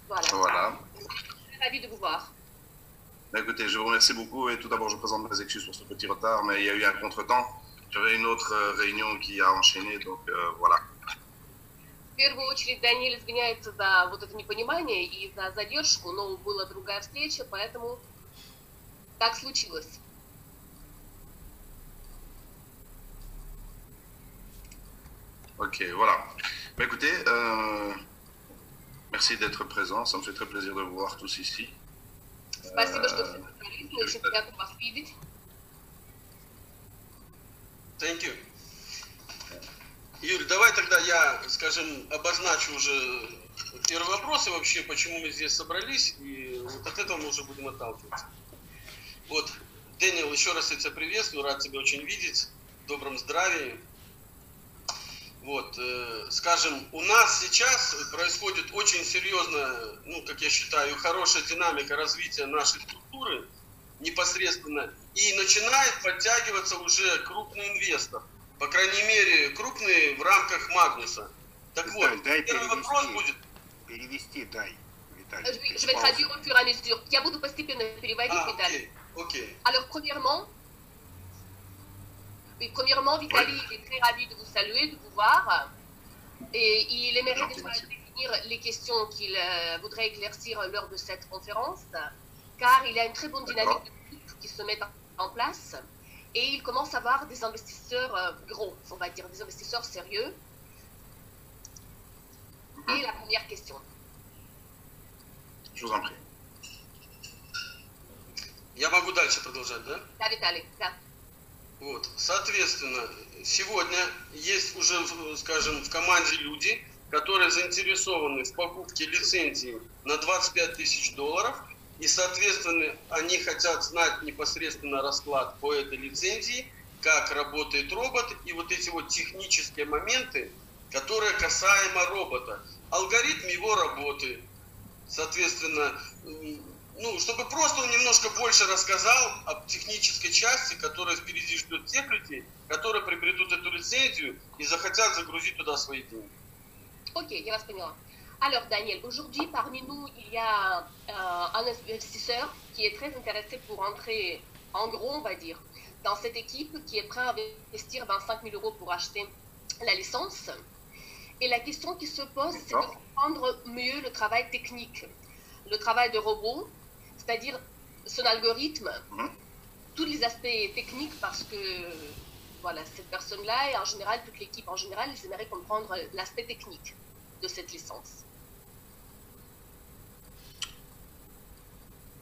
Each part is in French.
Voilà. Voilà. Ravi de vous voir. Écoutez, je vous remercie beaucoup et tout d'abord, je présente mes excuses pour ce petit retard, mais il y a eu un contretemps. J'avais une autre réunion qui a enchaîné, donc voilà. В первую очередь Даниэль извиняется за вот это непонимание и за задержку, но была другая встреча, поэтому так случилось. Ok, voilà. Mais écoutez, merci d'être présent. Ça me fait très plaisir de vous voir tous ici. Спасибо, что все собрались. Мне очень приятно вас видеть. Thank you. Юль, давай тогда я, скажем, обозначу уже первый вопрос и вообще, почему мы здесь собрались, и вот от этого мы уже будем отталкиваться. Вот, Дэниел, еще раз я тебя приветствую, рад тебя очень видеть, в добром здравии. Вот, скажем, у нас сейчас происходит очень серьезная, ну, как я считаю, хорошая динамика развития нашей структуры непосредственно, и начинает подтягиваться уже крупный инвестор, по крайней мере, крупный в рамках Магнуса. Так вот, дай первый вопрос будет... Перевести, дай, Виталий. Je vais traduire au fur et à mesure. Я буду постепенно переводить, Виталий. Окей. Alors, premièrement, Vitaly est très ravi de vous saluer, de vous voir. Et il aimerait déjà définir les questions qu'il voudrait éclaircir lors de cette conférence, car il y a une très bonne dynamique de groupe qui se met en place. Et il commence à avoir des investisseurs gros, on va dire, des investisseurs sérieux. Et la première question. Je vous en prie. Я могу дальше продолжать, да? Да, Виталий, да. Вот, соответственно, сегодня есть уже, скажем, в команде люди, которые заинтересованы в покупке лицензии на $25 тысяч, и, соответственно, они хотят знать непосредственно расклад по этой лицензии, как работает робот, и вот эти вот технические моменты, которые касаемо робота, алгоритм его работы, соответственно, ну, чтобы просто он немножко больше рассказал об технической части, которая впереди ждет тех людей, которые приобретут эту лицензию и захотят загрузить туда свои деньги. Окей, я вас поняла. Alors, Daniel, aujourd'hui, parmi nous, il y a un investisseur qui est très intéressé pour entrer, en gros, on va dire, dans cette équipe qui est prêt à investir 25 000 € pour acheter la licence. Et la question qui se pose, c'est de comprendre mieux le travail technique, le travail de robot, c'est-à-dire son algorithme, tous les aspects techniques, parce que voilà, cette personne-là et en général, toute l'équipe en général, ils aimeraient comprendre l'aspect technique de cette licence.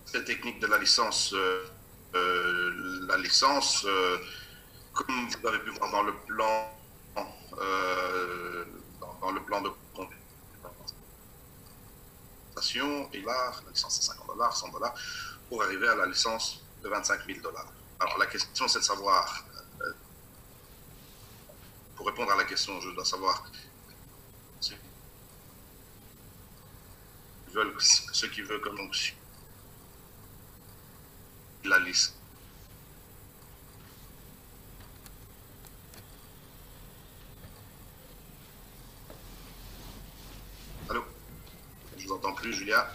Cette technique de la licence, comme vous avez pu voir dans le plan, dans le plan de compensation, et là, la licence c'est $50, $100, pour arriver à la licence de $25 000. Alors la question c'est de savoir, pour répondre à la question, je dois savoir ceux qui veulent comme donc la liste. Allô? Je vous entends plus, Julia.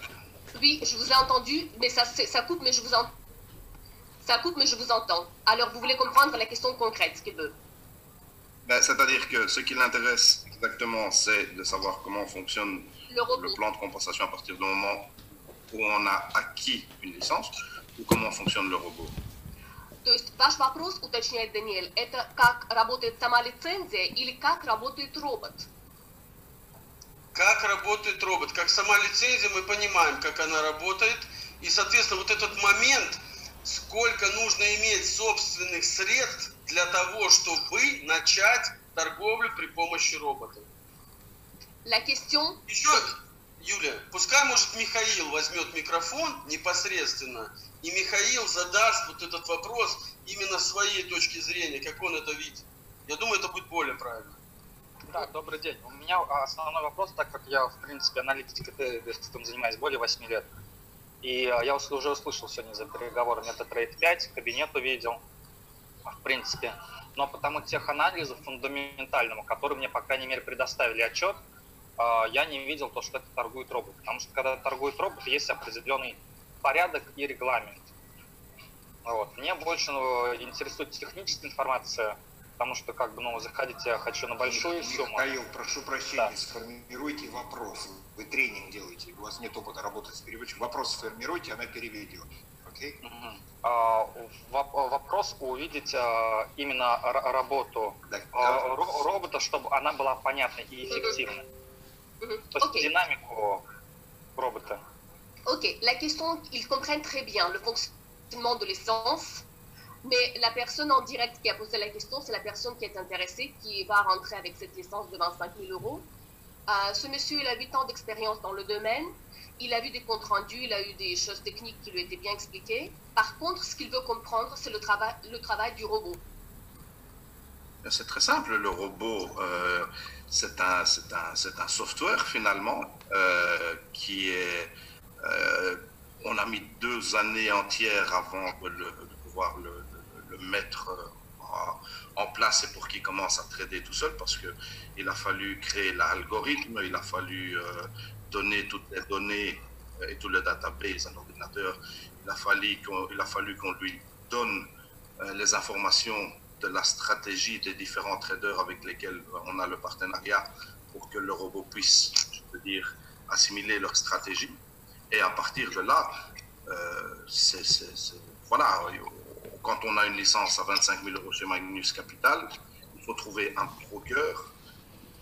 Oui, je vous ai entendu, mais ça coupe, mais je vous entends. Ça coupe, mais je vous entends. Alors, vous voulez comprendre la question concrète, ce qu'il veut? Ben, c'est-à-dire que ce qui l'intéresse exactement, c'est de savoir comment fonctionne le plan de compensation à partir du moment où on a acquis une licence, ou comment fonctionne le robot. То есть ваш вопрос, уточняет Даниэль, это как работает сама лицензия или как работает робот? Как работает робот? Как сама лицензия, мы понимаем, как она работает. И, соответственно, вот этот момент, сколько нужно иметь собственных средств для того, чтобы начать торговлю при помощи робота. La question... Еще, Юля, пускай, может, Михаил возьмет микрофон непосредственно, и Михаил задаст вот этот вопрос именно с своей точки зрения, как он это видит. Я думаю, это будет более правильно. Да, добрый день. У меня основной вопрос, так как я, в принципе, аналитикой занимаюсь более 8 лет. И я уже услышал сегодня за переговоры MetaTrade 5, кабинет увидел, в принципе. Но потому тех анализов фундаментальному, который мне, по крайней мере, предоставили отчет, я не видел то, что это торгует робот. Потому что когда торгует робот, есть определенный порядок и регламент. Вот. Мне больше интересует техническая информация, потому что как бы, заходить я хочу на большую сумму. Михаил, прошу прощения, сформируйте вопрос. Вы тренинг делаете, у вас нет опыта работать с переводчиком. Вопрос сформируйте, она переведет. Окей? Вопрос увидеть именно работу робота, чтобы она была понятной и эффективной. То есть динамику робота. Ok, la question, ils comprennent très bien le fonctionnement de l'essence, mais la personne en direct qui a posé la question, c'est la personne qui est intéressée, qui va rentrer avec cette licence de 25 000 euros. Ce monsieur, il a 8 ans d'expérience dans le domaine, il a vu des comptes rendus, il a eu des choses techniques qui lui étaient bien expliquées. Par contre, ce qu'il veut comprendre, c'est le travail du robot. C'est très simple, le robot, c'est un software finalement qui est... on a mis 2 années entières avant de pouvoir le mettre en place et pour qu'il commence à trader tout seul, parce qu'il a fallu créer l'algorithme, il a fallu donner toutes les données et tout le database à l'ordinateur, il a fallu qu'on lui donne les informations de la stratégie des différents traders avec lesquels on a le partenariat pour que le robot puisse, je veux dire, assimiler leur stratégie. Et à partir de là, voilà, quand on a une licence à 25 000 euros chez Magnus Capital, il faut trouver un broker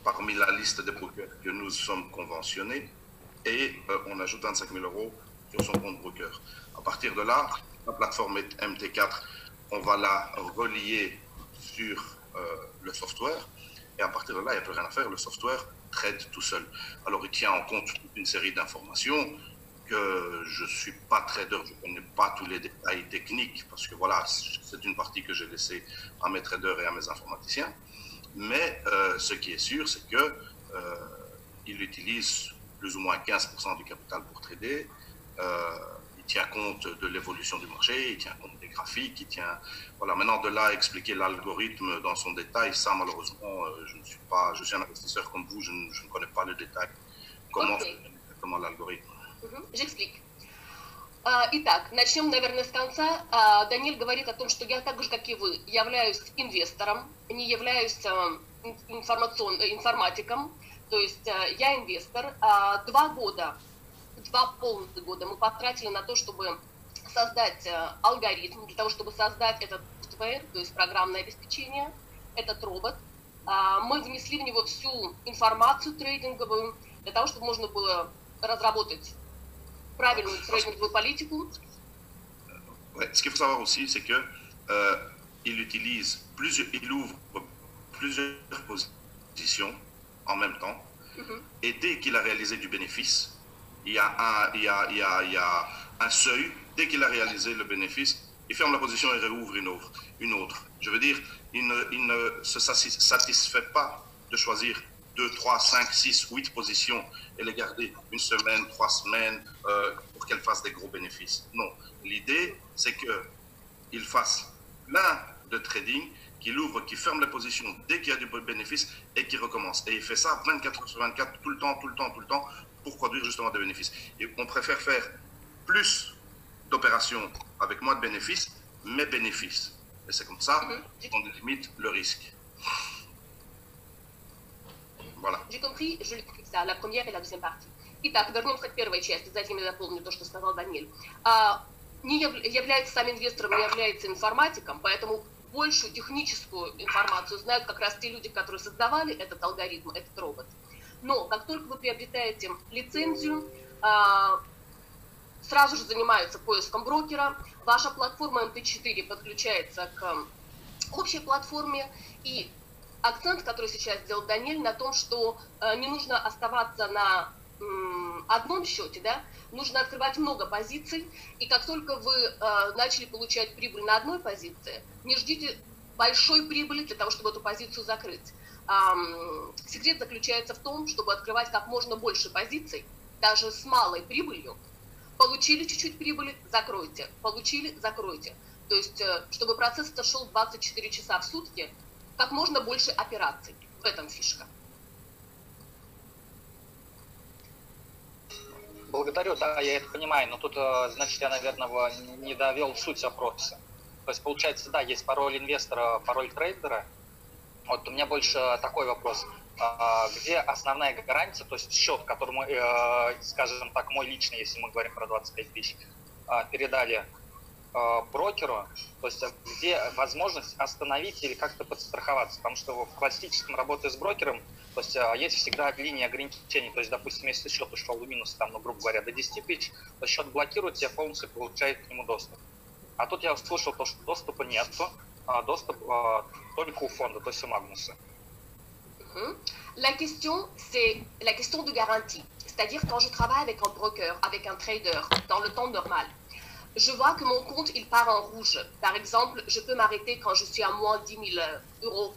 parmi la liste des brokers que nous sommes conventionnés et on ajoute 25 000 euros sur son compte broker. À partir de là, la plateforme MT4, on va la relier sur le software et à partir de là, il n'y a plus rien à faire, le software trade tout seul. Alors il tient en compte toute une série d'informations que je ne suis pas trader, je ne connais pas tous les détails techniques parce que voilà, c'est une partie que j'ai laissée à mes traders et à mes informaticiens. Mais ce qui est sûr, c'est qu'il utilise plus ou moins 15% du capital pour trader. Il tient compte de l'évolution du marché, il tient compte des graphiques, il tient... Voilà, maintenant de là à expliquer l'algorithme dans son détail, ça malheureusement, je suis un investisseur comme vous, je ne connais pas le détail. Comment fait exactement l'algorithme? J'explique. Итак, начнем, наверное, с конца. Даниэль говорит о том, что я так же, как и вы, являюсь инвестором, не являюсь информатиком, то есть я инвестор. 2 полных года мы потратили на то, чтобы создать алгоритм, для того, чтобы создать этот софтвер, то есть программное обеспечение, этот робот. Мы внесли в него всю информацию трейдинговую, для того, чтобы можно было разработать правильную трейдинговую политику. Ce qu'il faut savoir aussi, c'est que il ouvre plusieurs positions en même temps, et dès qu'il a réalisé du bénéfice, il y a un seuil. Dès qu'il a réalisé le bénéfice, il ferme la position et réouvre une autre. Je veux dire, il ne se satisfait pas de choisir 2, 3, 5, 6, 8 positions et les garder 1 semaine, 3 semaines pour qu'elles fassent des gros bénéfices. Non, l'idée c'est qu'il fasse plein de trading, qu'il ouvre, qu'il ferme les positions dès qu'il y a du bénéfice et qu'il recommence. Et il fait ça 24 heures sur 24, tout le temps, pour produire justement des bénéfices. Et on préfère faire plus d'opérations avec moins de bénéfices, mais bénéfices. Et c'est comme ça qu'on limite le risque. Voilà. J'ai compris, je l'explique ça, la première et la deuxième partie. Итак, вернемся к первой части, затем я дополню то, что сказал Даниэль. Не является сам инвестором, не является информатиком, поэтому большую техническую информацию знают как раз те люди, которые создавали этот алгоритм, этот робот. Но как только вы приобретаете лицензию, сразу же занимаются поиском брокера, ваша платформа MT4 подключается к общей платформе, и акцент, который сейчас сделал Даниэль, на том, что не нужно оставаться на одном счете, да, нужно открывать много позиций, и как только вы начали получать прибыль на одной позиции, не ждите большой прибыли для того, чтобы эту позицию закрыть. Секрет заключается в том, чтобы открывать как можно больше позиций, даже с малой прибылью. Получили чуть-чуть прибыли, закройте. Получили, закройте. То есть, чтобы процесс шел 24 часа в сутки, как можно больше операций. В этом фишка. Благодарю, да, я это понимаю, но тут, значит, я, наверное, не довел суть вопроса. То есть, получается, да, есть пароль инвестора, пароль трейдера. Вот у меня больше такой вопрос. Где основная гарантия, то есть счет, который мы, скажем так, мой личный, если мы говорим про 25 тысяч, передали брокеру, то есть где возможность остановить или как-то подстраховаться, потому что в классическом работе с брокером, то есть есть всегда линия ограничений, то есть, допустим, если счет ушел в минус, там, ну, грубо говоря, до 10 тысяч, то счет блокирует, тебе полностью получает к нему доступ. А тут я услышал то, что доступа нет, доступ только у фонда, то есть у Магнуса. La question, c'est la question de garantie. C'est-à-dire quand je travaille avec un broker, avec un trader, dans le temps normal, je vois que mon compte, il part en rouge. Par exemple, je peux m'arrêter quand je suis à moins 10 000 euros.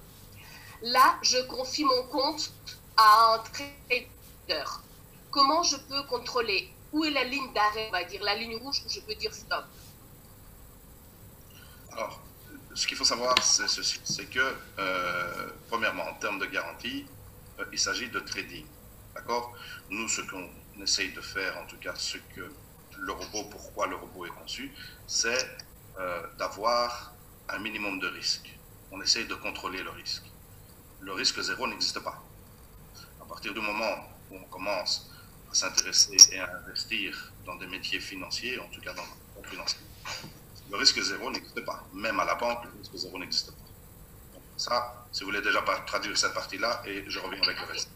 Là, je confie mon compte à un trader. Comment je peux contrôler? Où est la ligne d'arrêt, on va dire, la ligne rouge où je peux dire stop? Alors, ce qu'il faut savoir, c'est ceci, c'est que, premièrement, en termes de garantie, il s'agit de trading, d'accord? Nous, ce qu'on essaye de faire, en tout cas, ce que le robot, pourquoi le robot est conçu, c'est d'avoir un minimum de risque. On essaye de contrôler le risque. Le risque zéro n'existe pas. À partir du moment où on commence à s'intéresser et à investir dans des métiers financiers, en tout cas dans le financier, le risque zéro n'existe pas. Même à la banque, le risque zéro n'existe pas. Donc ça, si vous voulez déjà traduire cette partie-là, et je reviens avec le reste.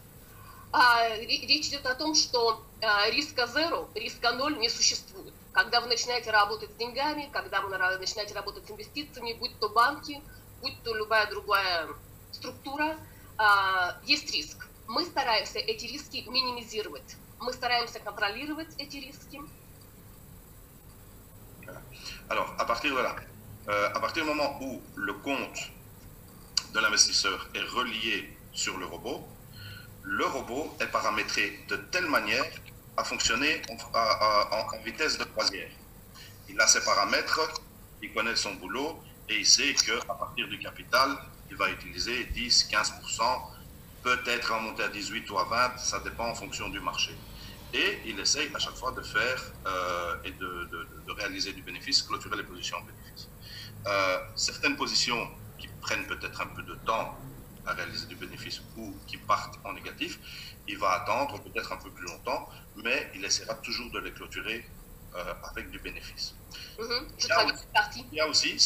Речь идет о том, что риска zero, риска ноль не существует. Когда вы начинаете работать с деньгами, когда вы начинаете работать с инвестициями, будь то банки, будь то любая другая структура, есть риск. Мы стараемся эти риски минимизировать. Мы стараемся контролировать эти риски. Alors, à partir de là, à partir du moment où le compte de l'investisseur est relié sur le robot est paramétré de telle manière à fonctionner en vitesse de croisière. Il a ses paramètres, il connaît son boulot et il sait qu'à partir du capital, il va utiliser 10, 15%, peut-être en monter à 18 ou à 20, ça dépend en fonction du marché. Et il essaye à chaque fois de faire et de réaliser du bénéfice, clôturer les positions en bénéfice. Certaines positions qui prennent peut-être un peu de temps à réaliser du bénéfice ou qui partent en négatif, il va attendre peut-être un peu plus longtemps, mais il essaiera toujours de les clôturer avec du bénéfice. Ce qu'il y a aussi,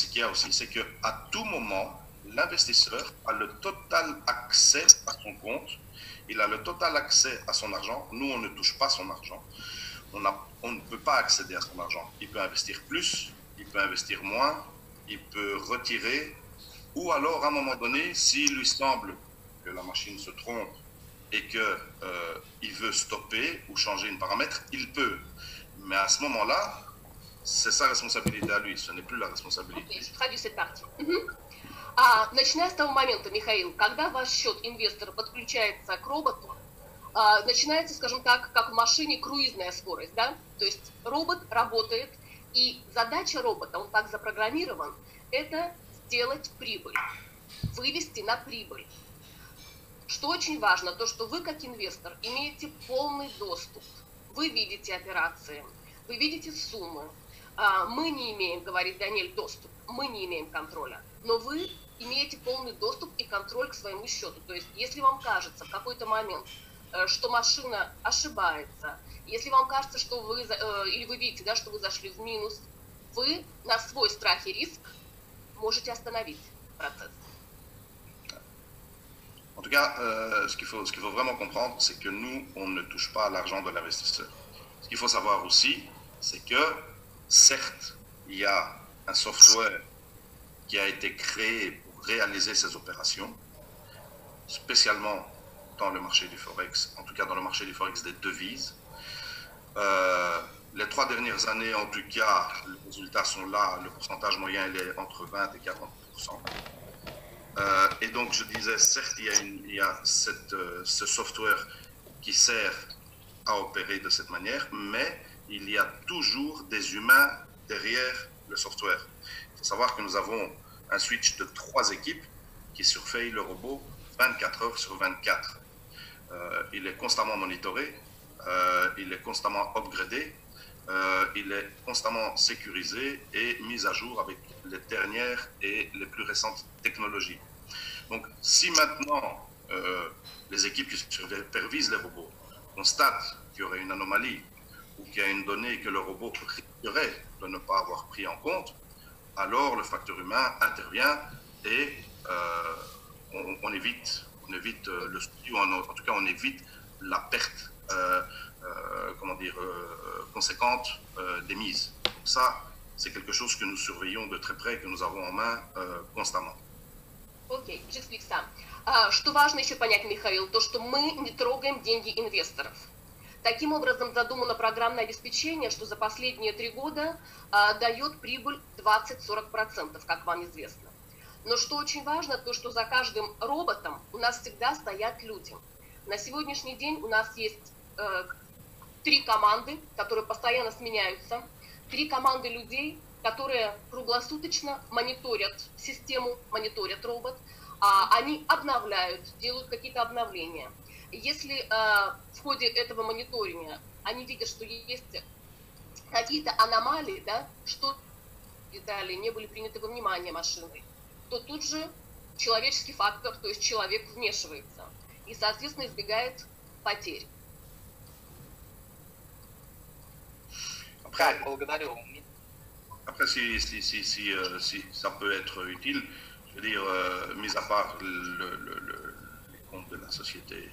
c'est qu'à tout moment, l'investisseur a le total accès à son compte. Il a le total accès à son argent. Nous, on ne touche pas son argent. On ne peut pas accéder à son argent. Il peut investir plus, il peut investir moins, il peut retirer, ou alors à un moment donné, s'il lui semble que la machine se trompe et qu'il veut stopper ou changer un paramètre, il peut. Mais à ce moment-là, c'est sa responsabilité à lui, ce n'est plus la responsabilité. Je traduis cette partie. Начиная с того момента, Михаил, когда ваш счет инвестора подключается к роботу, начинается, скажем так, как в машине круизная скорость, да? То есть робот работает, и задача робота, он так запрограммирован, это сделать прибыль, вывести на прибыль. Что очень важно, то, что вы как инвестор имеете полный доступ. Вы видите операции, вы видите суммы. Мы не имеем, говорит Даниэль, доступ, мы не имеем контроля. Но вы имеете полный доступ и контроль к своему счету. То есть, если вам кажется в какой-то момент, что машина ошибается, если вам кажется, что вы, или вы видите, да, что вы зашли в минус, вы на свой страх и риск можете остановить процесс. En tout cas, ce qu'il faut vraiment comprendre, c'est que nous, on ne touche pas à l'argent de l'investisseur. Ce qu'il faut savoir aussi, c'est que, certes, il y a un software qui a été créé pour réaliser ces opérations, spécialement dans le marché du Forex, en tout cas dans le marché du Forex des devises. Les 3 dernières années, en tout cas, les résultats sont là, le pourcentage moyen il est entre 20 et 40%. Et donc, je disais, certes, il y a ce software qui sert à opérer de cette manière, mais il y a toujours des humains derrière le software. Il faut savoir que nous avons un switch de 3 équipes qui surveillent le robot 24 heures sur 24. Il est constamment monitoré il est constamment upgradé, il est constamment sécurisé et mis à jour avec les dernières et les plus récentes technologies. Donc, si maintenant les équipes qui supervisent les robots constatent qu'il y aurait une anomalie ou qu'il y a une donnée que le robot risquerait de ne pas avoir pris en compte, alors le facteur humain intervient et on évite le souci, ou en tout cas on évite la perte conséquente des mises. Donc ça, c'est quelque chose que nous surveillons de très près, que nous avons en main constamment. Окей, j'explique ça. Что важно еще понять, Михаил, то, что мы не трогаем деньги инвесторов. Таким образом, задумано программное обеспечение, что за последние 3 года дает прибыль 20-40%, как вам известно. Но что очень важно, то, что за каждым роботом у нас всегда стоят люди. На сегодняшний день у нас есть 3 команды, которые постоянно сменяются, 3 команды людей, которые круглосуточно мониторят систему, мониторят робот, они обновляют, делают какие-то обновления. Если в ходе этого мониторинга они видят, что есть какие-то аномалии, да, что детали не были приняты во внимание машиной, то тут же человеческий фактор, то есть человек вмешивается и, соответственно, избегает потерь. Après, si ça peut être utile, je veux dire, mis à part les comptes de la société,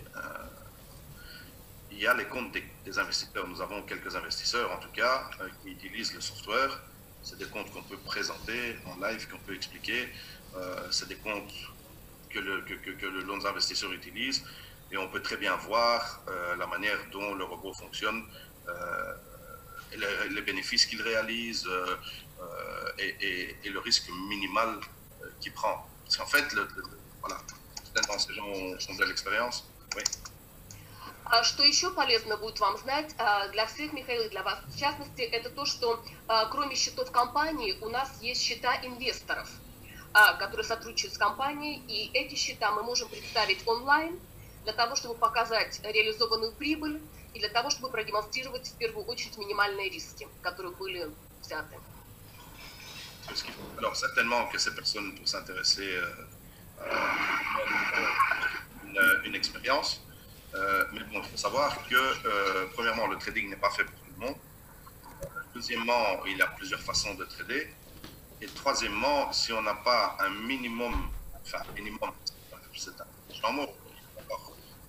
il y a les comptes des investisseurs. Nous avons quelques investisseurs, en tout cas, qui utilisent le software. C'est des comptes qu'on peut présenter en live, qu'on peut expliquer. C'est des comptes que nos investisseurs utilisent. Et on peut très bien voir la manière dont le robot fonctionne, les bénéfices qu'il réalise et le risque minimal qu'il prend. Parce qu'en fait, voilà, ces gens ont de l'expérience. Oui. Что еще полезно будет вам знать для всех, Михаил, и для вас в частности, это то, что кроме счетов компании у нас есть счета инвесторов, которые сотрудничают с компанией, и эти счета мы можем представить онлайн для того, чтобы показать реализованную прибыль и для того, чтобы продемонстрировать в первую очередь минимальные риски, которые были взяты. Alors certainement que ces personnes pour s'intéresser à une expérience, mais bon, il faut savoir que premièrement le trading n'est pas fait pour tout le monde. Deuxièmement, il y a plusieurs façons de trader. Et troisièmement, si on n'a pas un minimum, c'est un mot,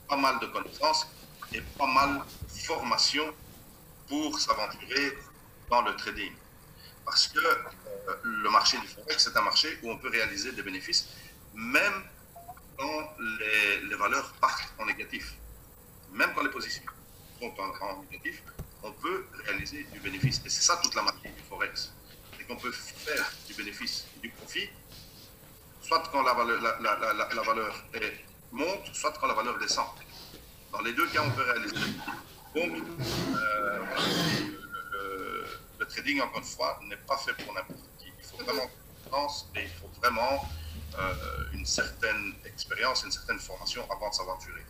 pas mal de connaissances et pas mal de formation pour s'aventurer dans le trading. Parce que le marché du Forex, c'est un marché où on peut réaliser des bénéfices, même quand les valeurs partent en négatif. Même quand les positions sont en négatif, on peut réaliser du bénéfice. Et c'est ça toute la magie du Forex. C'est qu'on peut faire du bénéfice et du profit, soit quand la valeur monte, soit quand la valeur descend. Dans les deux cas, on peut réaliser. Donc, le trading, encore une fois, n'est pas fait pour n'importe qui. Il faut vraiment confiance et il faut vraiment une certaine expérience, une certaine formation avant de s'aventurer.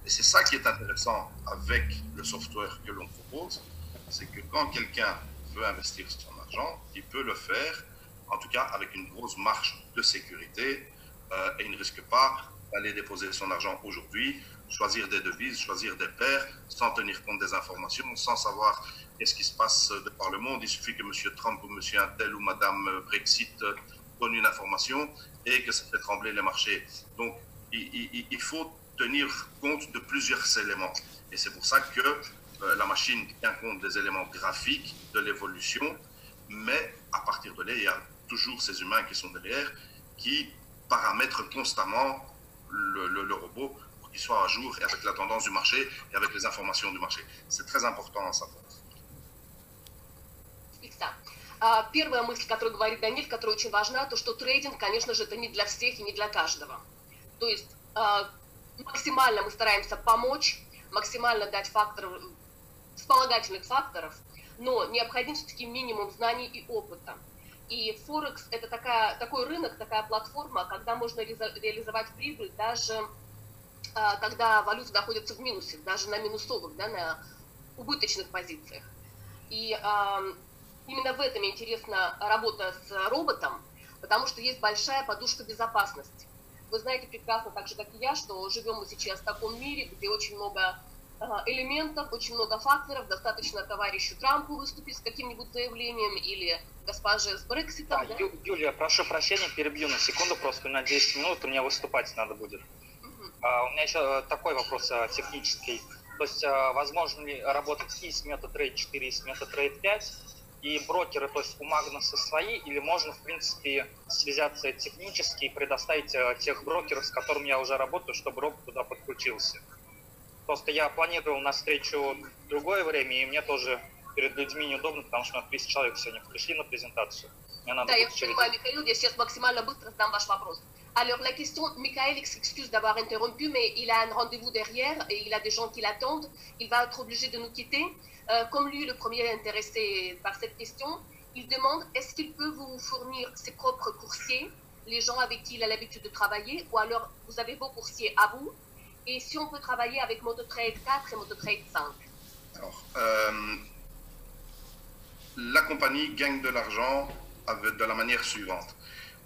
Et c'est ça qui est intéressant avec le software que l'on propose, c'est que quand quelqu'un veut investir son argent, il peut le faire, en tout cas avec une grosse marge de sécurité, et il ne risque pas d'aller déposer son argent aujourd'hui, choisir des devises, choisir des paires, sans tenir compte des informations, sans savoir qu'est-ce qui se passe de par le monde. Il suffit que M. Trump ou M. Intel ou Mme Brexit donnent une information et que ça fait trembler les marchés. Donc, il faut tenir compte de plusieurs éléments. Et c'est pour ça que la machine tient compte des éléments graphiques, de l'évolution, mais à partir de là, il y a toujours ces humains qui sont derrière, qui paramètrent constamment le robot pour qu'il soit à jour et avec la tendance du marché et avec les informations du marché. C'est très important à savoir. Первая мысль, которую говорит Даниэль, которая очень важна, то, что трейдинг, конечно же, это не для всех и не для каждого. То есть максимально мы стараемся помочь, максимально дать вспомогательных факторов, но необходим все-таки минимум знаний и опыта. И Форекс – это такой рынок, такая платформа, когда можно реализовать прибыль даже когда валюта находится в минусе, даже на минусовых, да, на убыточных позициях. И именно в этом интересна работа с роботом, потому что есть большая подушка безопасности. Вы знаете прекрасно, так же как и я, что живем мы сейчас в таком мире, где очень много элементов, очень много факторов. Достаточно товарищу Трампу выступить с каким-нибудь заявлением или госпоже с Брекситом. Да? Юлия, прошу прощения, перебью на секунду, просто на 10 минут, и мне выступать надо будет. У меня еще такой вопрос технический. То есть возможно ли работать и с MetaTrader 4, и с MetaTrader 5, и брокеры, то есть у Магнуса свои, или можно, в принципе, связаться технически и предоставить тех брокеров, с которыми я уже работаю, чтобы робот туда подключился? Просто я планировал на встречу в другое время, и мне тоже перед людьми неудобно, потому что 30 человек сегодня пришли на презентацию. Мне надо да, я понимаю, Михаил, я сейчас максимально быстро задам ваш вопрос. Alors la question, Michael s'excuse d'avoir interrompu, mais il a un rendez-vous derrière et il a des gens qui l'attendent. Il va être obligé de nous quitter. Comme lui, le premier est intéressé par cette question, il demande est-ce qu'il peut vous fournir ses propres coursiers, les gens avec qui il a l'habitude de travailler, ou alors vous avez vos coursiers à vous, et si on peut travailler avec MotoTrade 4 et MotoTrade 5. Alors, la compagnie gagne de l'argent de la manière suivante.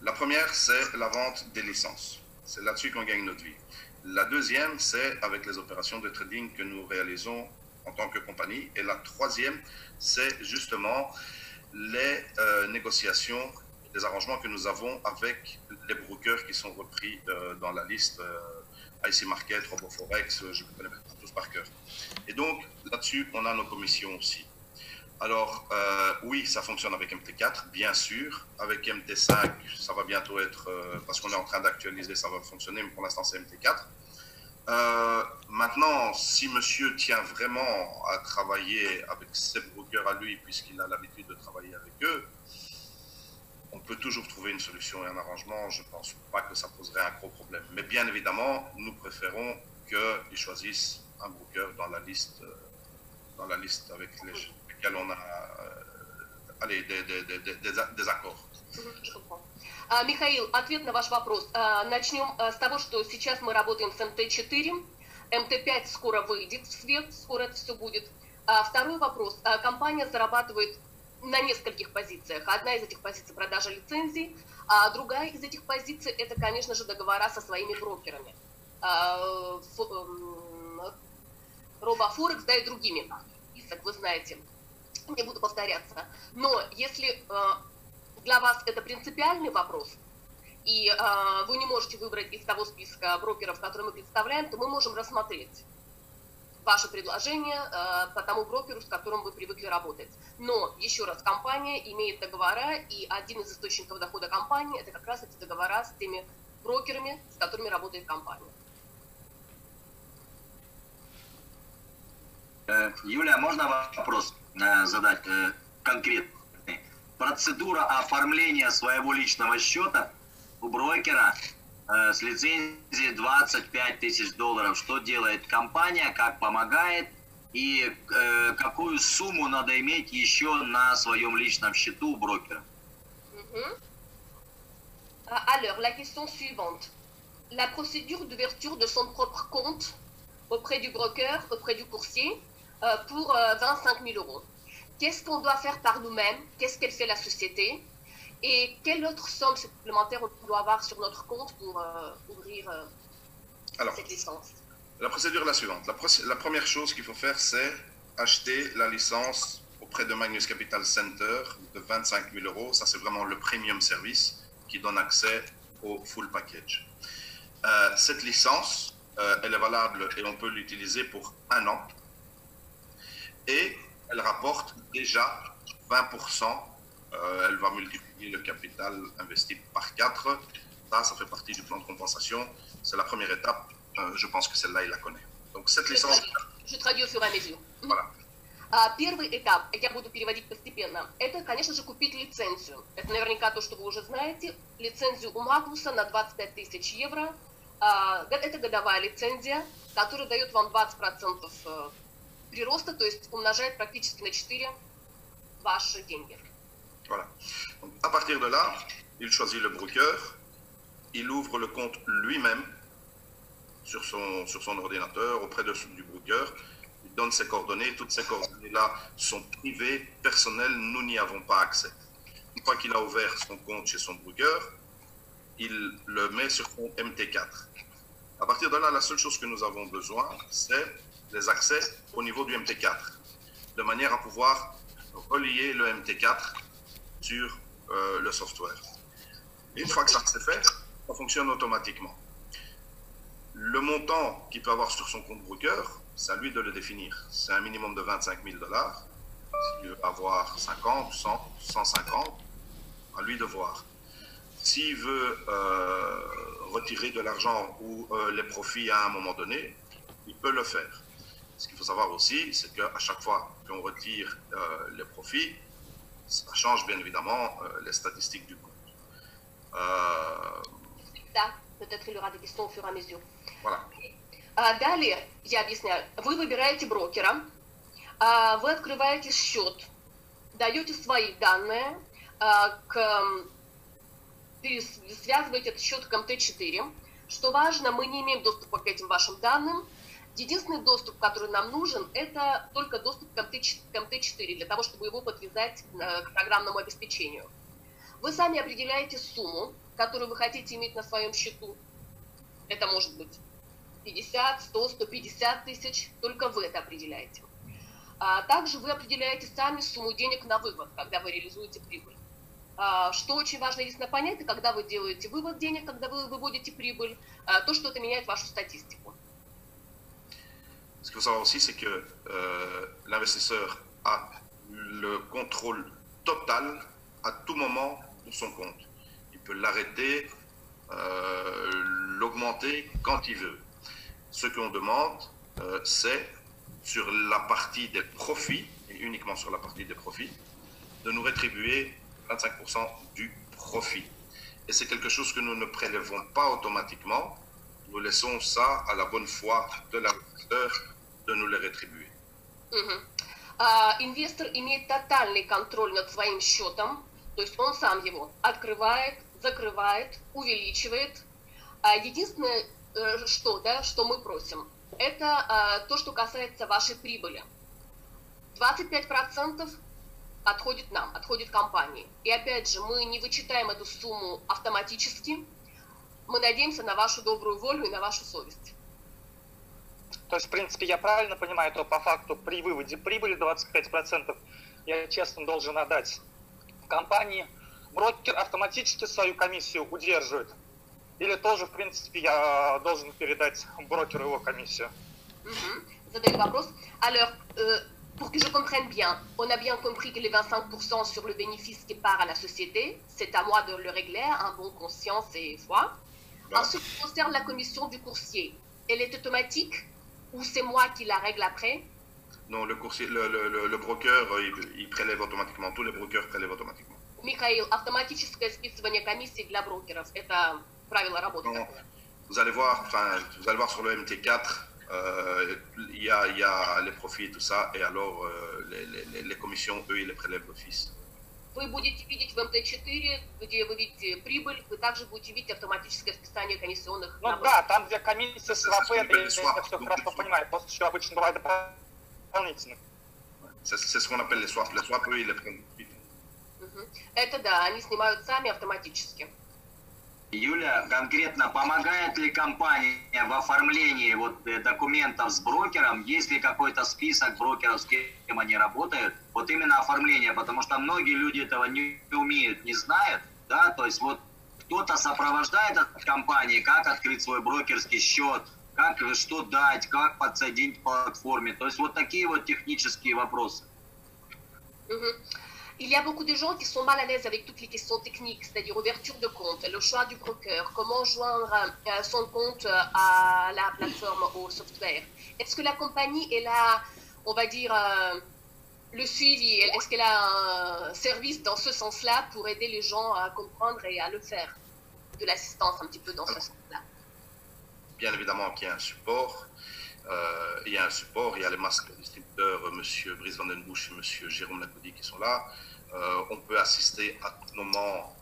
La première, c'est la vente des licences. C'est là-dessus qu'on gagne notre vie. La deuxième, c'est avec les opérations de trading que nous réalisons en tant que compagnie. Et la troisième, c'est justement les négociations, les arrangements que nous avons avec les brokers qui sont repris dans la liste IC Market, RoboForex, je ne connais pas tous par cœur. Et donc, là-dessus, on a nos commissions aussi. Alors, oui, ça fonctionne avec MT4, bien sûr. Avec MT5, ça va bientôt être, parce qu'on est en train d'actualiser, ça va fonctionner, mais pour l'instant, c'est MT4. Maintenant, si monsieur tient vraiment à travailler avec ses brokers à lui, puisqu'il a l'habitude de travailler avec eux, on peut toujours trouver une solution et un arrangement. Je ne pense pas que ça poserait un gros problème. Mais bien évidemment, nous préférons qu'ils choisissent un broker dans la liste avec lesquels on a des accords. Je comprends. Михаил, ответ на ваш вопрос. Начнем с того, что сейчас мы работаем с МТ-4, МТ-5 скоро выйдет в свет, скоро это все будет. Второй вопрос. Компания зарабатывает на нескольких позициях. Одна из этих позиций – продажа лицензий, а другая из этих позиций – это, конечно же, договора со своими брокерами. RoboForex, да, и другими. Как вы знаете, не буду повторяться. Но если для вас это принципиальный вопрос, и вы не можете выбрать из того списка брокеров, которые мы представляем, то мы можем рассмотреть ваше предложение по тому брокеру, с которым вы привыкли работать. Но, еще раз, компания имеет договора, и один из источников дохода компании – это как раз эти договора с теми брокерами, с которыми работает компания. Юлия, можно вопрос задать конкретный? Процедура оформления своего личного счета у брокера с лицензией $25 000. Что делает компания, как помогает и какую сумму надо иметь еще на своем личном счету у брокера? Alors, la question suivante. La procédure d'ouverture de son propre compte auprès du broker, auprès du coursier, pour 25 000 euros. Qu'est-ce qu'on doit faire par nous-mêmes? Qu'est-ce qu'elle fait la société? Et quelle autre somme supplémentaire on doit avoir sur notre compte pour ouvrir cette licence? La procédure est la suivante. La première chose qu'il faut faire, c'est acheter la licence auprès de Magnus Capital Center de 25 000 euros. Ça, c'est vraiment le premium service qui donne accès au full package. Cette licence, elle est valable et on peut l'utiliser pour 1 an. Et elle rapporte déjà 20%. Elle va multiplier le capital investi par 4. Ça fait partie du plan de compensation. C'est la première étape. Je pense que celle-là, il la connaît. Donc cette licence... Je traduis au fur et à mesure. Voilà. Первый этап, я буду переводить постепенно, это, конечно же, купить лицензию. Это наверняка то, что вы уже знаете. Лицензию у Магнуса на 25 000 евро. Это годовая лицензия, которая дает вам 20% прироста, то есть умножает практически на 4 ваши деньги. Voilà. Donc, à partir de là, il choisit le broker, il ouvre le compte lui-même sur son ordinateur auprès du broker. il donne ses coordonnées. Toutes ces coordonnées-là sont privées, personnelles, nous n'y avons pas accès. Une fois qu'il a ouvert son compte chez son broker, il le met sur son MT4. À partir de là, la seule chose que nous avons besoin, c'est les accès au niveau du MT4, de manière à pouvoir relier le MT4 sur le software. Et une fois que ça s'est fait, ça fonctionne automatiquement. Le montant qu'il peut avoir sur son compte broker, c'est à lui de le définir. C'est un minimum de 25 000 $. S'il veut avoir 50, 100, 150, à lui de voir. S'il veut retirer de l'argent ou les profits à un moment donné, il peut le faire. Ce qu'il faut savoir aussi, c'est qu'à chaque fois qu'on retire les profits, ça change bien évidemment les statistiques du compte. Да, peut-être il y aura des questions au fur et à mesure. Voilà. Далее, я объясняю, вы выбираете брокера, вы открываете счет, даете свои данные, связываете этот счет к МТ4. Что важно, мы не имеем доступа к этим вашим данным. Единственный доступ, который нам нужен, это только доступ к МТ4, для того, чтобы его подвязать к программному обеспечению. Вы сами определяете сумму, которую вы хотите иметь на своем счету. Это может быть 50, 100, 150 тысяч, только вы это определяете. Также вы определяете сами сумму денег на вывод, когда вы реализуете прибыль. Что очень важно единственно понять, это когда вы делаете вывод денег, когда вы выводите прибыль, то, что это меняет вашу статистику. Ce qu'il faut savoir aussi, c'est que l'investisseur a le contrôle total à tout moment de son compte. Il peut l'arrêter, l'augmenter quand il veut. Ce qu'on demande, c'est sur la partie des profits, et uniquement sur la partie des profits, de nous rétribuer 25% du profit. Et c'est quelque chose que nous ne prélevons pas automatiquement. Nous laissons ça à la bonne foi de l'investisseur de nous les rétribuer. Инвестор имеет тотальный контроль над своим счетом, то есть он сам его открывает, закрывает, увеличивает. Единственное, что мы просим, это то, что касается вашей прибыли. 25% отходит нам, отходит компании. И опять же, мы не вычитаем эту сумму автоматически. Мы надеемся на вашу добрую волю и на вашу совесть. То есть, в принципе, я правильно понимаю, то по факту при выводе прибыли 25% я честно должен отдать компании. Брокер автоматически свою комиссию удерживает? Или тоже, в принципе, я должен передать брокеру его комиссию? Задаю вопрос. Alors, pour que je comprenne bien, on a bien compris que les 25% sur le bénéfice qui part à la société, c'est à moi de le régler, en bonne conscience et foi. Ensuite, concerne la commission du coursier. Elle est automatique ou c'est moi qui la règle après? Non, le coursier, le broker, il prélève automatiquement. Tous les brokers prélèvent automatiquement. Михаил, автоматическое списывание комиссии для брокеров, это правило работы. Vous allez voir sur le MT4, il y a les profits et tout ça, et alors les commissions, eux, ils les prélèvent d'office. Вы будете видеть в МТ4, где вы видите прибыль, вы также будете видеть автоматическое списание комиссионных. Ну да, там, где комиссия свапы, это я все хорошо понимаю, просто еще обычно бывает дополнительно. C'est ce qu'on appelle les swaps. Les swaps, eux, ils les prennent vite. Это да, они снимают сами автоматически. Юля, конкретно помогает ли компания в оформлении документов с брокером? Есть ли какой-то список брокеров, с кем они работают? Вот именно оформление, потому что многие люди этого не умеют, не знают, да, то есть вот кто-то сопровождает от компании, как открыть свой брокерский счет, как что дать, как подсоединить к платформе, то есть вот такие вот технические вопросы. Il y a beaucoup de gens qui sont mal à l'aise avec toutes les questions techniques, c'est-à-dire ouverture de compte, le choix du broker, comment joindre son compte à la plateforme, au software. Est-ce que la compagnie est là, on va dire, le suivi? Est-ce qu'elle a un service dans ce sens-là pour aider les gens à comprendre et à le faire? De l'assistance un petit peu dans ce sens-là. Bien évidemment qu'il y a un support. Il y a les masques distributeurs, M. Brice Van Den Busch et M. Jérôme Lacoudi qui sont là. On peut assister à tout moment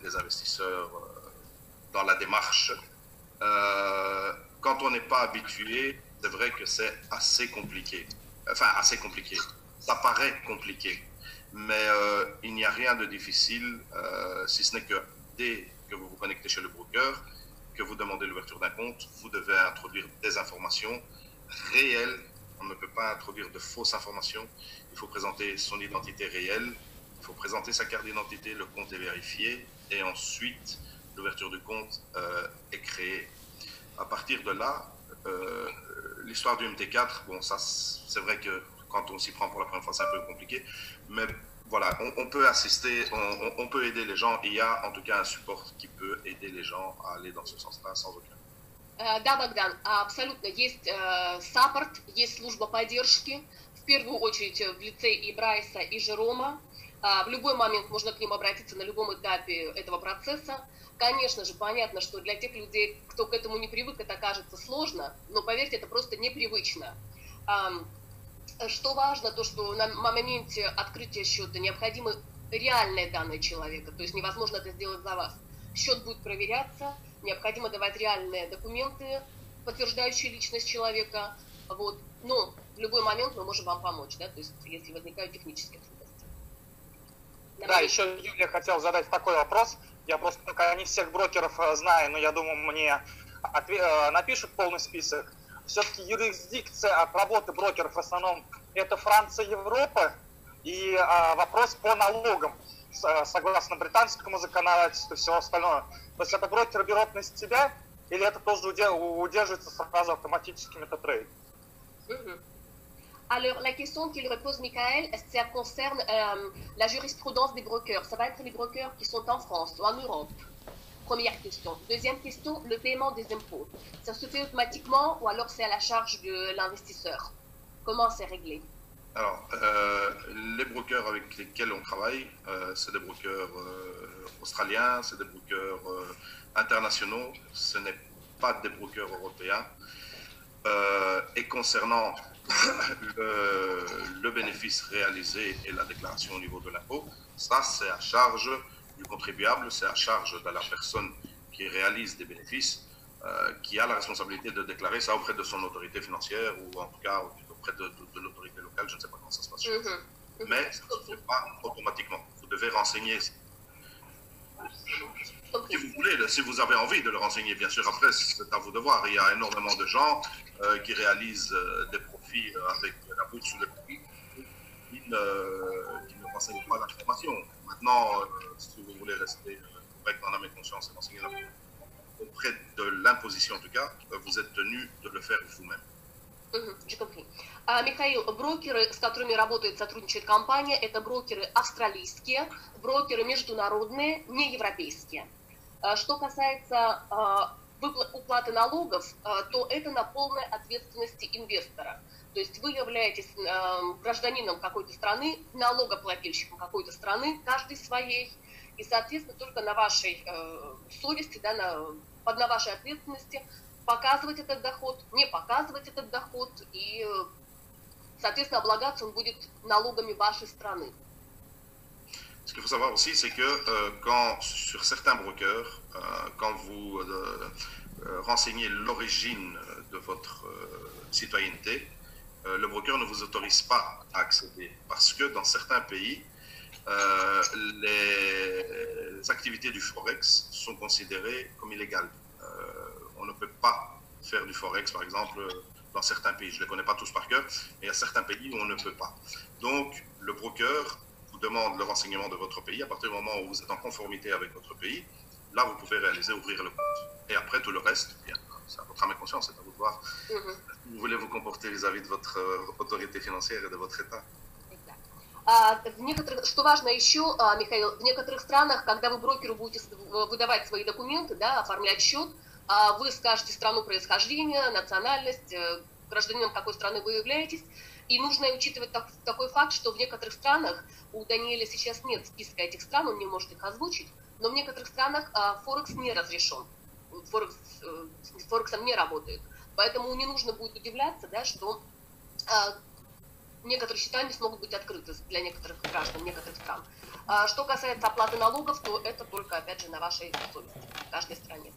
les investisseurs dans la démarche. Quand on n'est pas habitué, c'est vrai que c'est assez compliqué. Enfin, assez compliqué. Ça paraît compliqué. Mais il n'y a rien de difficile, si ce n'est que dès que vous vous connectez chez le broker, que vous demandez l'ouverture d'un compte, vous devez introduire des informations réelles. On ne peut pas introduire de fausses informations. Il faut présenter son identité réelle, il faut présenter sa carte d'identité, le compte est vérifié, et ensuite, l'ouverture du compte est créée. À partir de là, l'histoire du MT4, bon, ça, c'est vrai que quand on s'y prend pour la première fois, c'est un peu compliqué, mais voilà, on peut assister, on peut aider les gens. Il y a en tout cas un support qui peut aider les gens à aller dans ce sens-là sans aucun. Да, Богдан, абсолютно. Есть саппорт, есть служба поддержки, в первую очередь в лице и Брайса, и Жерома. В любой момент можно к ним обратиться на любом этапе этого процесса. Конечно же, понятно, что для тех людей, кто к этому не привык, это кажется сложно, но поверьте, это просто непривычно. Что важно, то что на моменте открытия счета необходимы реальные данные человека, то есть невозможно это сделать за вас. Счет будет проверяться, необходимо давать реальные документы, подтверждающие личность человека, вот. Но в любой момент мы можем вам помочь, да, то есть если возникают технические трудности. Да, еще Юлия хотел задать такой вопрос. Я просто пока не всех брокеров знаю, но я думаю, мне напишут полный список. Все-таки юрисдикция от работы брокеров в основном это Франция, Европа. И вопрос по налогам, согласно британскому законодательству и все остальное. То есть это брокеры берут на себя, или это тоже удерживается сразу автоматически MetaTrade? Alors, la question qu'il repose, Michael, ça concerne la jurisprudence des brokers. Ça va être les brokers qui sont en France ou en Europe. Première question. Deuxième question, le paiement des impôts. Ça se fait automatiquement ou alors c'est à la charge de l'investisseur? Comment c'est réglé? Alors, les brokers avec lesquels on travaille, c'est des brokers australiens, c'est des brokers internationaux, ce n'est pas des brokers européens. Et concernant le bénéfice réalisé et la déclaration au niveau de l'impôt, ça c'est à charge du contribuable, c'est à charge de la personne qui réalise des bénéfices, qui a la responsabilité de déclarer ça auprès de son autorité financière ou en tout cas auprès de l'autorité locale, je ne sais pas comment ça se passe. Mais ça ne se fait pas automatiquement. Vous devez renseigner. Si vous voulez, si vous avez envie de le renseigner, bien sûr, après, c'est à vous de voir. Il y a énormément de gens qui réalisent des profits avec la bourse ou le prix, qui ne renseignent pas l'information. Maintenant, si vous voulez rester correct en âme et conscience et renseigner auprès de l'imposition, en tout cas, vous êtes tenu de le faire vous-même. J'ai compris. Михаил, брокеры, с которыми сотрудничает компания, это брокеры австралийские, брокеры международные, не европейские. Что касается уплаты налогов, то это на полной ответственности инвестора. То есть вы являетесь гражданином какой-то страны, налогоплательщиком какой-то страны, каждой своей, и, соответственно, только на вашей совести, да, на вашей ответственности показывать этот доход, не показывать этот доход, и, соответственно, облагаться он будет налогами вашей страны. Ce qu'il faut savoir aussi, c'est que quand, sur certains brokers, quand vous renseignez l'origine de votre citoyenneté, le broker ne vous autorise pas à accéder. Parce que dans certains pays, les activités du Forex sont considérées comme illégales. On ne peut pas faire du Forex, par exemple, dans certains pays. Je ne les connais pas tous par cœur, mais il y a certains pays où on ne peut pas. Donc, le broker vous demande le renseignement de votre pays. À partir du moment où vous êtes en conformité avec votre pays, là, vous pouvez ouvrir le compte. Et après, tout le reste, bien, c'est à votre âme et conscience, c'est à vous de voir. Vous voulez vous comporter vis-à-vis de votre autorité financière et de votre État. Что важно еще, Михаил, в некоторых странах, когда вы брокеру будете выдавать свои документы, да, оформлять счет, вы скажете страну происхождения, национальность, гражданином какой страны вы являетесь. И нужно учитывать такой факт, что в некоторых странах, у Даниэля сейчас нет списка этих стран, он не может их озвучить, но в некоторых странах Форекс не разрешен, Форексом не работает. Поэтому не нужно будет удивляться, да, что некоторые счета не смогут быть открыты для некоторых граждан, некоторых стран. Что касается оплаты налогов, то это только, опять же, на вашей совести в каждой стране.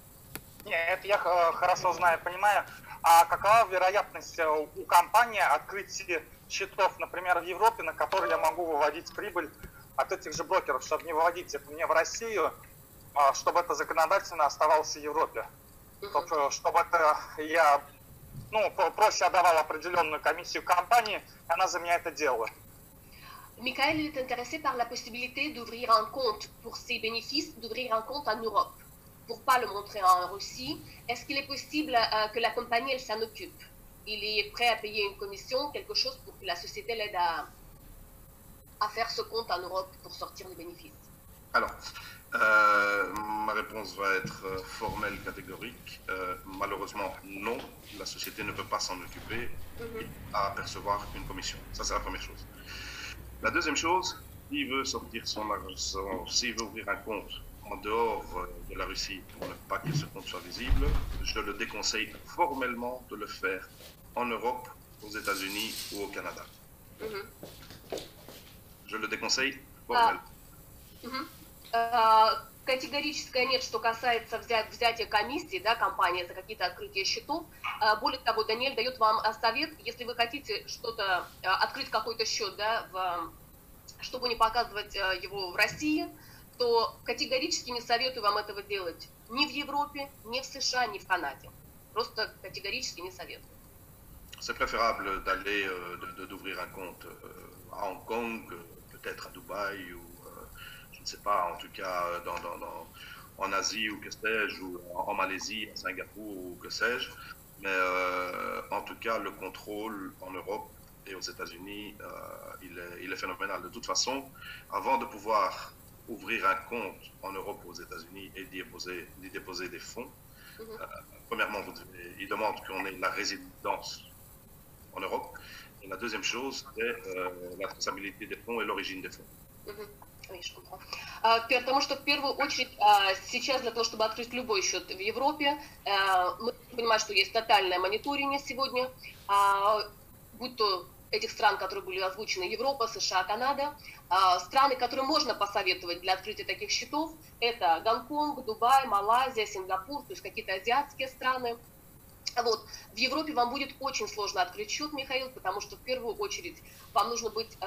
Нет, это я хорошо знаю, понимаю. А какова вероятность у компании открытия счетов, например, в Европе, на которые я могу выводить прибыль от этих же брокеров, чтобы не выводить это мне в Россию, чтобы это законодательно оставалось в Европе? Чтобы это я, проще отдавал определенную комиссию компании, и она за меня это делала. Michael est intéressé par la possibilité d'ouvrir un compte pour ses bénéfices, d'ouvrir un compte en Europe, pour ne pas le montrer en Russie. Est-ce qu'il est possible que la compagnie, elle s'en occupe? Il est prêt à payer une commission, quelque chose pour que la société l'aide à faire ce compte en Europe pour sortir les bénéfices? Alors, ma réponse va être formelle, catégorique. Malheureusement, non, la société ne peut pas s'en occuper à percevoir une commission. Ça, c'est la première chose. La deuxième chose, s'il veut sortir son argent, s'il veut ouvrir un compte en dehors de la Russie pour ne pas que ce compte soit visible, je le déconseille formellement de le faire en Europe, aux États-Unis ou au Canada. Je le déconseille formellement. Категорическое нет, что касается взятия комиссии, да, компании за какие-то открытия счетов. Более того, Даниэль дает вам совет, если вы хотите что-то, открыть какой-то счет, да, чтобы не показывать его в России, то категорически не советую вам этого делать ни в Европе, ни в США, ни в Канаде. Просто категорически не советую. C'est préférable d'aller, d'ouvrir un compte à Hong Kong, peut-être à Dubaï ou je ne sais pas, en tout cas en Asie ou que sais-je, ou en Malaisie, à Singapour ou que sais-je. Mais en tout cas, le contrôle en Europe et aux États-Unis, il est phénoménal. De toute façon, avant de pouvoir ouvrir un compte en Europe ou aux États-Unis et d'y déposer des fonds, premièrement, il demande qu'on ait la résidence en Europe. Et la deuxième chose, c'est la traçabilité des fonds et l'origine des fonds. Потому что в первую очередь сейчас для того, чтобы открыть любой счет в Европе, мы понимаем, что есть тотальное мониторинг сегодня, будь то этих стран, которые были озвучены, Европа, США, Канада. Страны, которые можно посоветовать для открытия таких счетов, это Гонконг, Дубай, Малайзия, Сингапур, то есть какие-то азиатские страны. Вот. В Европе вам будет очень сложно открыть счет, Михаил, потому что в первую очередь вам нужно быть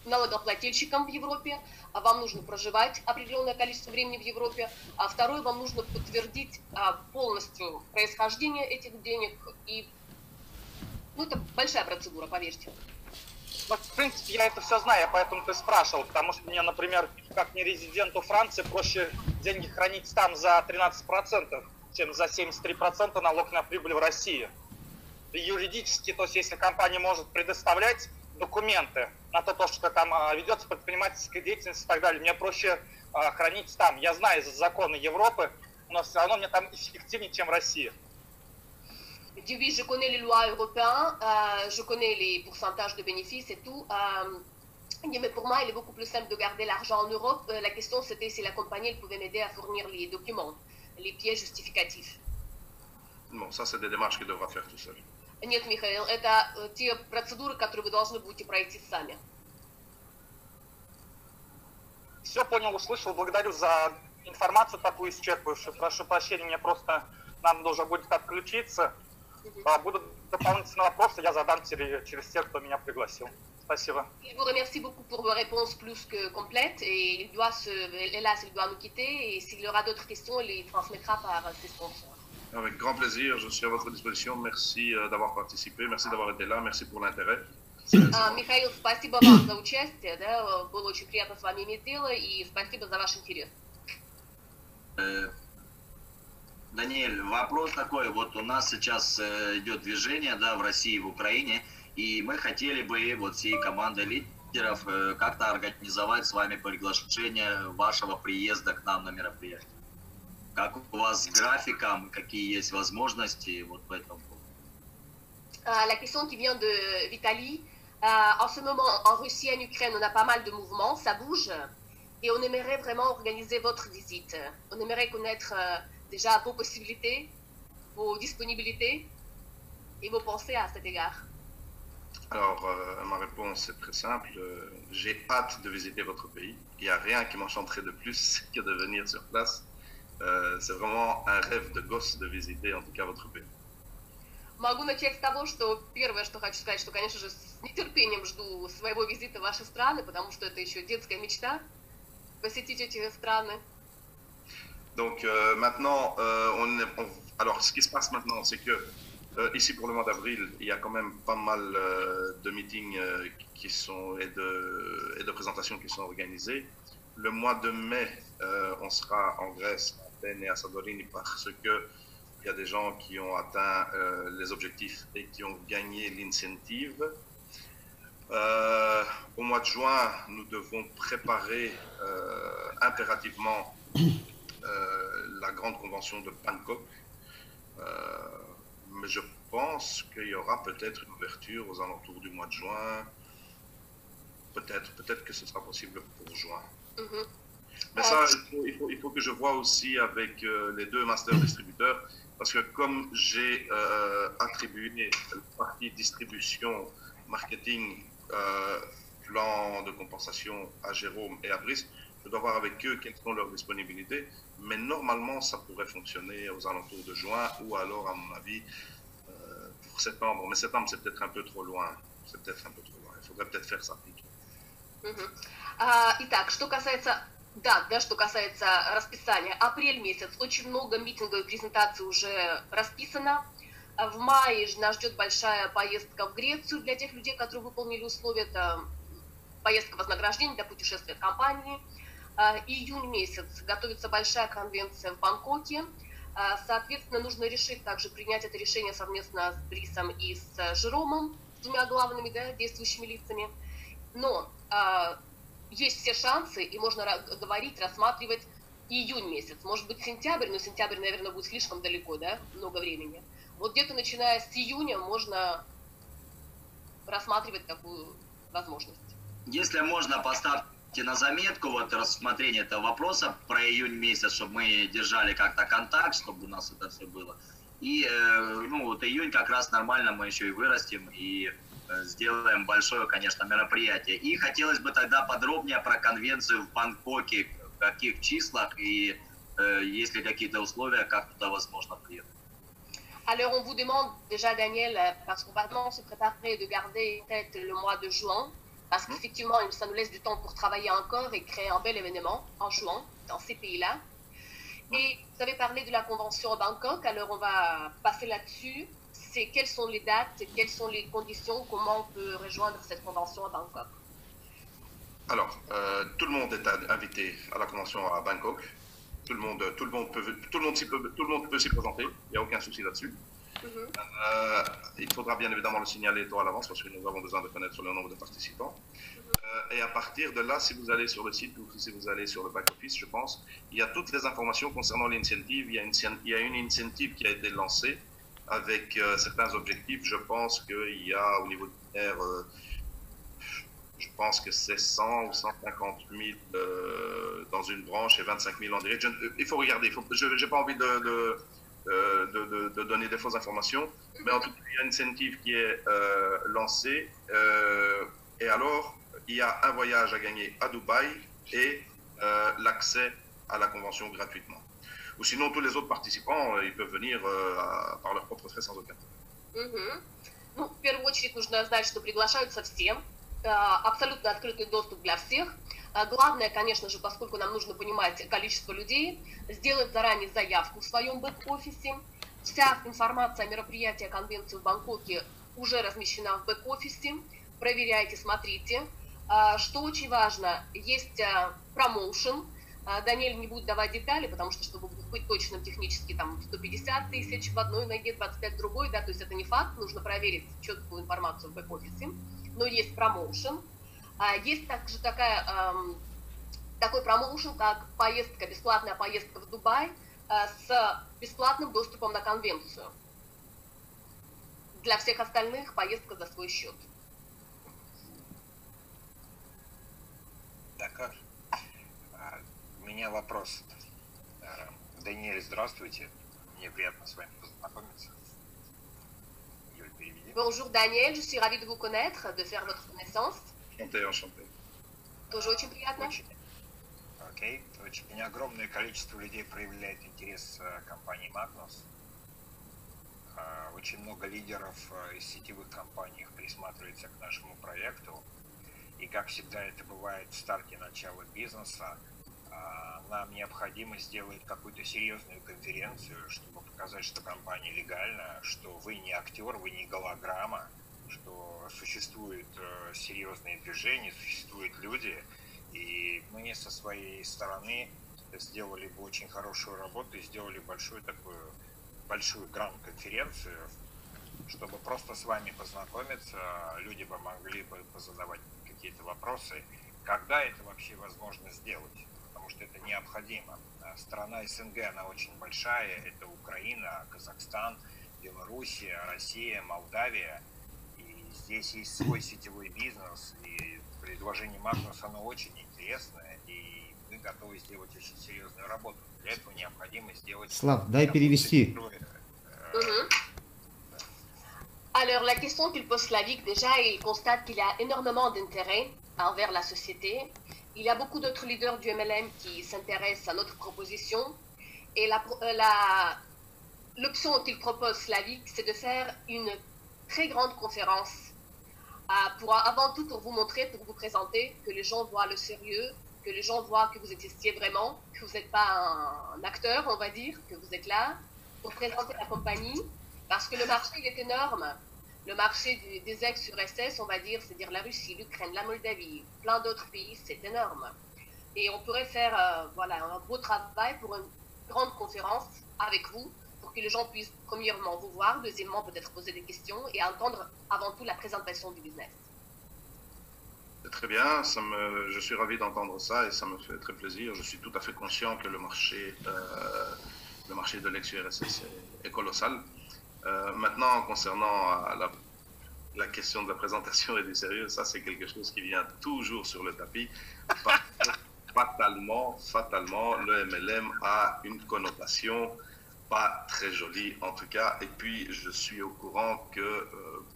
налогоплательщиком в Европе, вам нужно проживать определенное количество времени в Европе, а второе, вам нужно подтвердить полностью происхождение этих денег, и это большая процедура, поверьте. В принципе, я это все знаю, поэтому ты спрашивал, потому что мне, например, как не резиденту Франции, проще деньги хранить там за 13%, чем за 73% налог на прибыль в России. И юридически, то есть если компания может предоставлять документы на то, что там ведется предпринимательская деятельность и так далее, мне проще хранить там. Я знаю законы Европы, но все равно мне там эффективнее, чем в России. Oui, je connais les lois européennes, je connais les pourcentages de bénéfices et tout. Mais pour moi, il est beaucoup plus simple de garder l'argent en Europe. La question, c'était si la compagnie pouvait m'aider à fournir les documents, les pièces justificatifs. Bon, ça, c'est des démarches qu'il devra faire tout seul. Нет, Михаил, это те процедуры, которые вы должны будете пройти сами. Все понял, услышал. Благодарю за информацию такую исчерпывающую. Прошу прощения, мне просто надо уже будет отключиться. Будут дополнительные вопросы, я задам через тех, кто меня пригласил. Спасибо. Il vous remercie beaucoup pour vos réponses plus que complètes et il doit nous quitter et s'il y aura d'autres questions, il les transmettra par ses sponsors. Avec grand plaisir, je suis à votre disposition. Merci d'avoir participé, merci d'avoir été là, merci pour l'intérêt. Михаил, спасибо вам за участие, да, было очень приятно с вами иметь дело и спасибо за ваш интерес. Даниэль, вопрос такой, вот у нас сейчас идет движение, да, в России и в Украине, и мы хотели бы вот всей командой лидеров как-то организовать с вами приглашение вашего приезда к нам на мероприятие. Как у вас с графиком, какие есть возможности вот в этом? La question qui vient de Vitaly, en ce moment en Russie et en Ukraine, on a pas mal de mouvements, ça bouge, et on aimerait vraiment organiser votre visite. On aimerait connaître déjà vos possibilités, vos disponibilités et vos pensées à cet égard. Alors, ma réponse est très simple. J'ai hâte de visiter votre pays. Il n'y a rien qui m'enchanterait de plus que de venir sur place C'est vraiment un rêve de gosse de visiter en tout cas votre pays. Могу начать с того, что первое, что хочу сказать, что, конечно же, с нетерпением жду своего визита в ваши страны, потому что это еще детская мечта посетить эти страны. Donc maintenant, alors ce qui se passe maintenant, c'est que ici pour le mois d'avril, il y a quand même pas mal de meetings qui sont et de présentations qui sont organisées. Le mois de mai, on sera en Grèce, à Athènes et à Santorini parce que il y a des gens qui ont atteint les objectifs et qui ont gagné l'incentive. Au mois de juin, nous devons préparer impérativement la grande convention de Bangkok. Mais je pense qu'il y aura peut-être une ouverture aux alentours du mois de juin. Peut-être que ce sera possible pour juin. Мгм. Mais ça, il faut que je vois aussi avec les deux master distributeurs, parce que comme j'ai attribué la partie distribution, marketing, plan de compensation à Jérôme et à Brice, je dois voir avec eux quelles sont leurs disponibilités, mais normalement ça pourrait fonctionner aux alentours de juin ou alors à mon avis pour septembre. Mais septembre c'est peut-être un peu trop loin. C'est peut-être un peu trop loin. Il faudrait peut-être faire ça plutôt. Мгм. Итак, что касается что касается расписания, апрель месяц, очень много митингов и презентаций уже расписано. В мае нас ждет большая поездка в Грецию для тех людей, которые выполнили условия. Это поездка вознаграждения для путешествия компании. Июнь месяц готовится большая конвенция в Бангкоке. Соответственно, нужно решить также принять это решение совместно с Брисом и с Жеромом, с двумя главными действующими лицами. Но есть все шансы, и можно говорить, рассматривать июнь месяц. Может быть, сентябрь, но сентябрь, наверное, будет слишком далеко, да, много времени. Вот где-то начиная с июня можно рассматривать такую возможность. Если можно, поставьте на заметку вот рассмотрение этого вопроса про июнь месяц, чтобы мы держали как-то контакт, чтобы у нас это все было. И, вот июнь как раз нормально мы еще и вырастем, и сделаем большое, конечно, мероприятие. И хотелось бы тогда подробнее про конвенцию в Бангкоке, в каких числах и есть ли какие-то условия, как туда возможно приехать. Alors, on vous demande déjà, Daniel, parce qu'on va vraiment se préparer de garder en tête le mois de juin, parce qu'effectivement, ça nous laisse du temps pour travailler encore et créer un bel événement en juin dans ces pays-là. Et vous avez parlé de la convention à Bangkok, alors on va passer là-dessus. C'est quelles sont les dates, quelles sont les conditions, comment on peut rejoindre cette convention à Bangkok? Alors, tout le monde est invité à la convention à Bangkok. Tout le monde peut s'y présenter. Il n'y a aucun souci là-dessus. Il faudra bien évidemment le signaler tôt à l'avance parce que nous avons besoin de connaître le nombre de participants. Et à partir de là, si vous allez sur le site ou si vous allez sur le back-office, je pense, il y a toutes les informations concernant l'incentive. Il y a une incentive qui a été lancée avec certains objectifs. Je pense qu'il y a au niveau de l'air, je pense que c'est 100 ou 150 000 dans une branche et 25 000 en direct. Il faut regarder. Je n'ai pas envie de donner des fausses informations, mais en tout cas, il y a une incentive qui est lancée. Et alors, il y a un voyage à gagner à Dubaï et l'accès à la convention gratuitement. Ou sinon, tous les autres participants, ils peuvent venir par leurs propres frais sans aucun problème. Ну, в первую очередь нужно знать, что приглашаются все. Абсолютно открытый доступ для всех. Главное, конечно же, поскольку нам нужно понимать количество людей, сделать заранее заявку в своем бэк-офисе. Вся информация о мероприятии, о конвенции в Бангкоке уже размещена в бэк-офисе. Проверяйте, смотрите. Что очень важно, есть промоушен. Даниэль не будет давать детали, потому что, чтобы быть точным технически, там 150 тысяч в одной ноге, 25 в другой, да, то есть это не факт, нужно проверить четкую информацию в бэк-офисе, но есть промоушен. Есть также такой промоушен, как бесплатная поездка в Дубай с бесплатным доступом на конвенцию. Для всех остальных поездка за свой счет. Дакар. У меня вопрос. Даниэль, здравствуйте. Мне приятно с вами познакомиться. Юль, переведи. Bonjour Daniel, je suis ravie de vous connaître, de faire votre connaissance. Enchanté. Тоже очень приятно. Окей. Очень огромное количество людей проявляет интерес к компании Magnus. Очень много лидеров из сетевых компаний присматривается к нашему проекту. И как всегда это бывает в старте начала бизнеса, нам необходимо сделать какую-то серьезную конференцию, чтобы показать, что компания легальна, что вы не актер, вы не голограмма, что существуют серьезные движения, существуют люди. И мы со своей стороны сделали бы очень хорошую работу и сделали большую гранд-конференцию, чтобы просто с вами познакомиться, люди бы могли бы позадавать какие-то вопросы, когда это вообще возможно сделать, потому что это необходимо. Страна СНГ, она очень большая, это Украина, Казахстан, Белоруссия, Россия, Молдавия, и здесь есть свой сетевой бизнес, и предложение Magnus, оно очень интересное, и мы готовы сделать очень серьезную работу. Для этого необходимо сделать... Слав, дай перевести. Alors, la question qu'il pose Slavic, déjà, il constate qu'il y a énormément d'intérêt envers la société. Il y a beaucoup d'autres leaders du MLM qui s'intéressent à notre proposition. Et l'option qu'il propose Slavic, c'est de faire une très grande conférence avant tout pour vous montrer, pour vous présenter, que les gens voient le sérieux, que les gens voient que vous existiez vraiment, que vous n'êtes pas un acteur, on va dire, que vous êtes là, pour présenter la compagnie. Parce que le marché, il est énorme. Le marché des ex-URSS, on va dire, c'est-à-dire la Russie, l'Ukraine, la Moldavie, plein d'autres pays, c'est énorme. Et on pourrait faire un beau travail pour une grande conférence avec vous, pour que les gens puissent premièrement vous voir, deuxièmement peut-être poser des questions et entendre avant tout la présentation du business. C'est très bien, je suis ravi d'entendre ça et ça me fait très plaisir. Je suis tout à fait conscient que le marché de l'ex-URSS est colossal. Maintenant, concernant la question de la présentation et du sérieux, ça c'est quelque chose qui vient toujours sur le tapis. Parce que fatalement, le MLM a une connotation pas très jolie en tout cas. Et puis, je suis au courant que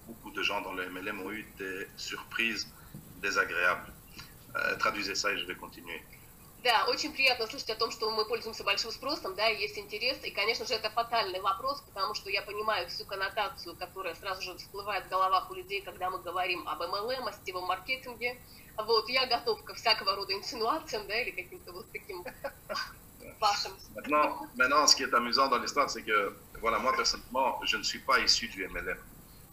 beaucoup de gens dans le MLM ont eu des surprises désagréables. Traduisez ça et je vais continuer. Да, очень приятно слышать о том, что мы пользуемся большим спросом, да, и есть интерес, и, конечно же, это фатальный вопрос, потому что я понимаю всю коннотацию, которая сразу же всплывает в головах у людей, когда мы говорим об MLM, о сетевом маркетинге. Вот, я готов ко всякого рода инсинуациям, да, или каким-то вот таким вашим... Maintenant, ce qui est amusant dans l'histoire, c'est que, voilà, moi, personnellement, je ne suis pas issu du MLM.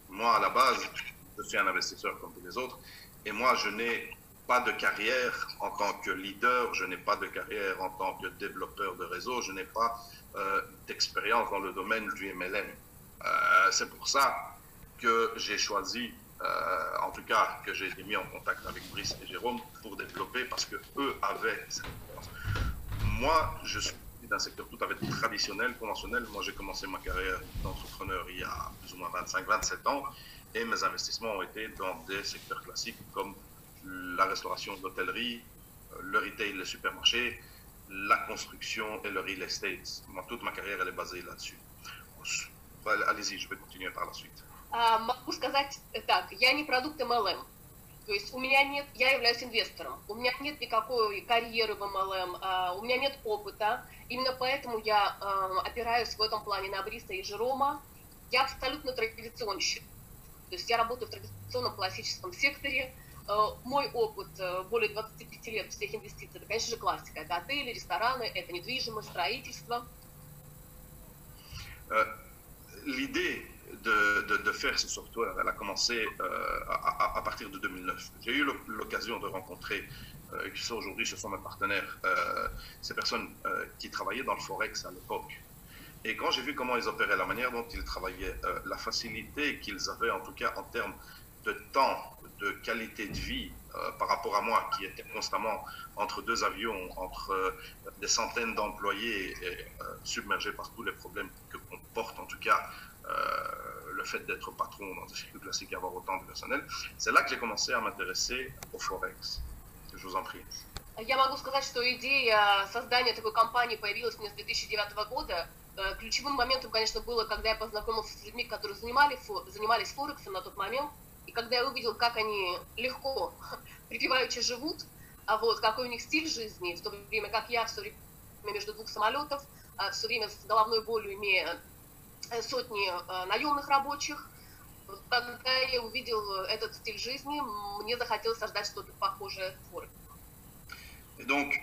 Moi, à la base, je suis un investisseur comme tous les autres, et moi, je n'ai pas de carrière en tant que leader, je n'ai pas de carrière en tant que développeur de réseau, je n'ai pas d'expérience dans le domaine du MLM. C'est pour ça que j'ai choisi, en tout cas que j'ai été mis en contact avec Brice et Jérôme pour développer, parce que eux avaient cette expérience. Moi, je suis d'un secteur tout à fait traditionnel, conventionnel. Moi, j'ai commencé ma carrière d'entrepreneur il y a plus ou moins 25-27 ans, et mes investissements ont été dans des secteurs classiques comme la restauration, l'hôtellerie, le retail, les supermarchés, la construction et le real estate. Moi, toute ma carrière, elle est basée là-dessus. Allez-y, je vais continuer par la suite. Могу сказать так, я не продукт MLM. То есть я являюсь инвестором, у меня нет никакой карьеры в MLM, у меня нет опыта. Именно поэтому я опираюсь в этом плане на Бриса и Жерома. Я абсолютно традиционщик. То есть я работаю в традиционном классическом секторе. Мой опыт более 25 лет всех инвестиций, это, конечно же, классика. Это отели, рестораны, это недвижимость, строительство. L'idée de faire ce software, elle a commencé à partir de 2009. J'ai eu l'occasion de rencontrer, qui sont aujourd'hui, ce sont mes partenaires, ces personnes qui travaillaient dans le Forex à l'époque. Et quand j'ai vu comment ils opéraient, la manière dont ils travaillaient, la facilité qu'ils avaient, en tout cas en termes de temps, de qualité de vie par rapport à moi, qui était constamment entre deux avions, entre des centaines d'employés et submergés par tous les problèmes que comporte en tout cas le fait d'être patron dans des circuits classiques et avoir autant de personnel, c'est là que j'ai commencé à m'intéresser au Forex. Je vous en prie. Я могу сказать, что идея создания такой компании появилась у меня с 2009 года. Ключевым моментом, конечно, было, когда я познакомился с людьми, которые занимались Форексом на тот момент, и когда я увидел, как они легко, припеваючи живут, вот, какой у них стиль жизни, в то время как я все время между двух самолетов, все время с головной болью имея сотни наемных рабочих. Когда я увидел этот стиль жизни, мне захотелось создать что-то похожее в творчестве. Et donc,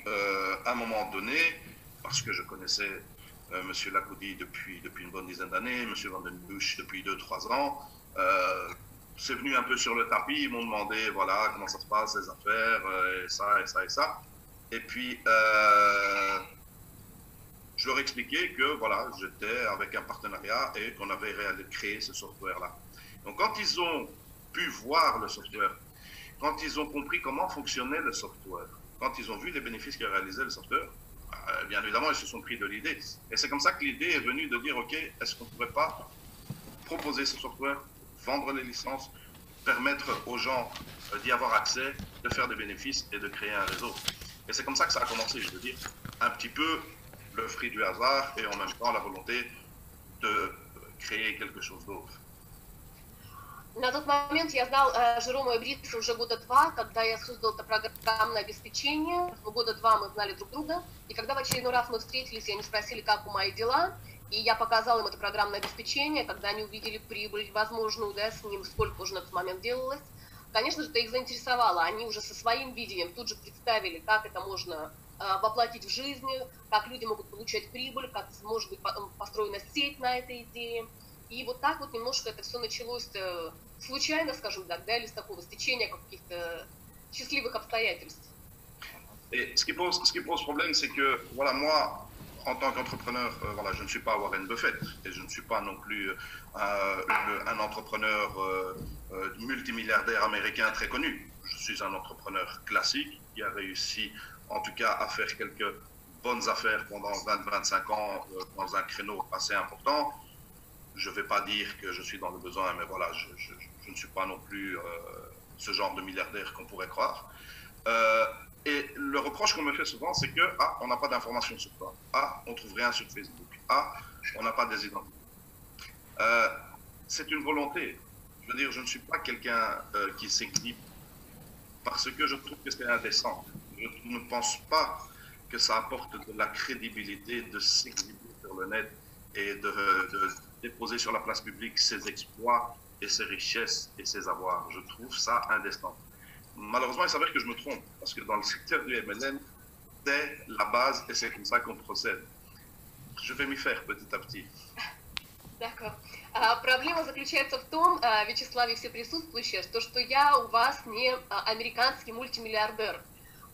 à un moment donné, parce que je connaissais M. Lakoudi depuis une bonne dizaine d'années, M. Van den Busch depuis 2-3 ans, c'est venu un peu sur le tapis, ils m'ont demandé, voilà, comment ça se passe, les affaires, et ça, et ça, et ça. Et puis, je leur ai expliqué que, voilà, j'étais avec un partenariat et qu'on avait créé ce software-là. Donc, quand ils ont pu voir le software, quand ils ont compris comment fonctionnait le software, quand ils ont vu les bénéfices que réalisait le software, bien évidemment, ils se sont pris de l'idée. Et c'est comme ça que l'idée est venue de dire, OK, est-ce qu'on ne pourrait pas proposer ce software, vendre les licences, permettre aux gens d'y avoir accès, de faire des bénéfices et de créer un réseau. Et c'est comme ça que ça a commencé, je veux dire, un petit peu le fruit du hasard et en même temps la volonté de créer quelque chose d'autre. На тот момент я знал Жерома Брица уже года 2, когда я создал это программное обеспечение. Года 2 мы знали друг друга. И когда в очередной раз мы встретились, и они спросили, как у мои дела, и я показал им это программное обеспечение, когда они увидели прибыль возможную, да, с ним, сколько уже на тот момент делалось, конечно же, это их заинтересовало. Они уже со своим видением тут же представили, как это можно воплотить в жизни, как люди могут получать прибыль, как может быть построена сеть на этой идее. И вот так вот немножко это все началось случайно, скажем так, да, или с такого стечения каких-то счастливых обстоятельств. Et ce qui pose problème, c'est que, voilà, moi, en tant qu'entrepreneur, voilà, je ne suis pas Warren Buffett et je ne suis pas non plus un entrepreneur multimilliardaire américain très connu. Je suis un entrepreneur classique qui a réussi, en tout cas, à faire quelques bonnes affaires pendant 20-25 ans dans un créneau assez important. Je ne vais pas dire que je suis dans le besoin, mais voilà, je ne suis pas non plus ce genre de milliardaire qu'on pourrait croire. Et le reproche qu'on me fait souvent, c'est que on n'a pas d'informations sur toi. On ne trouve rien sur Facebook. On n'a pas des identités. C'est une volonté. Je veux dire, je ne suis pas quelqu'un qui s'exhibe parce que je trouve que c'est indécent. Je ne pense pas que ça apporte de la crédibilité de s'exhiber sur le net et de déposer sur la place publique ses exploits et ses richesses et ses avoirs. Je trouve ça indécent. Malheureusement, il s'avère que je me trompe, parce que dans le secteur du MLM, c'est la base et c'est comme ça qu'on procède. Je vais m'y faire petit à petit. D'accord. Проблема заключается в том, Вячеслав и все присутствующие, что я у вас не американский мультимиллиардер,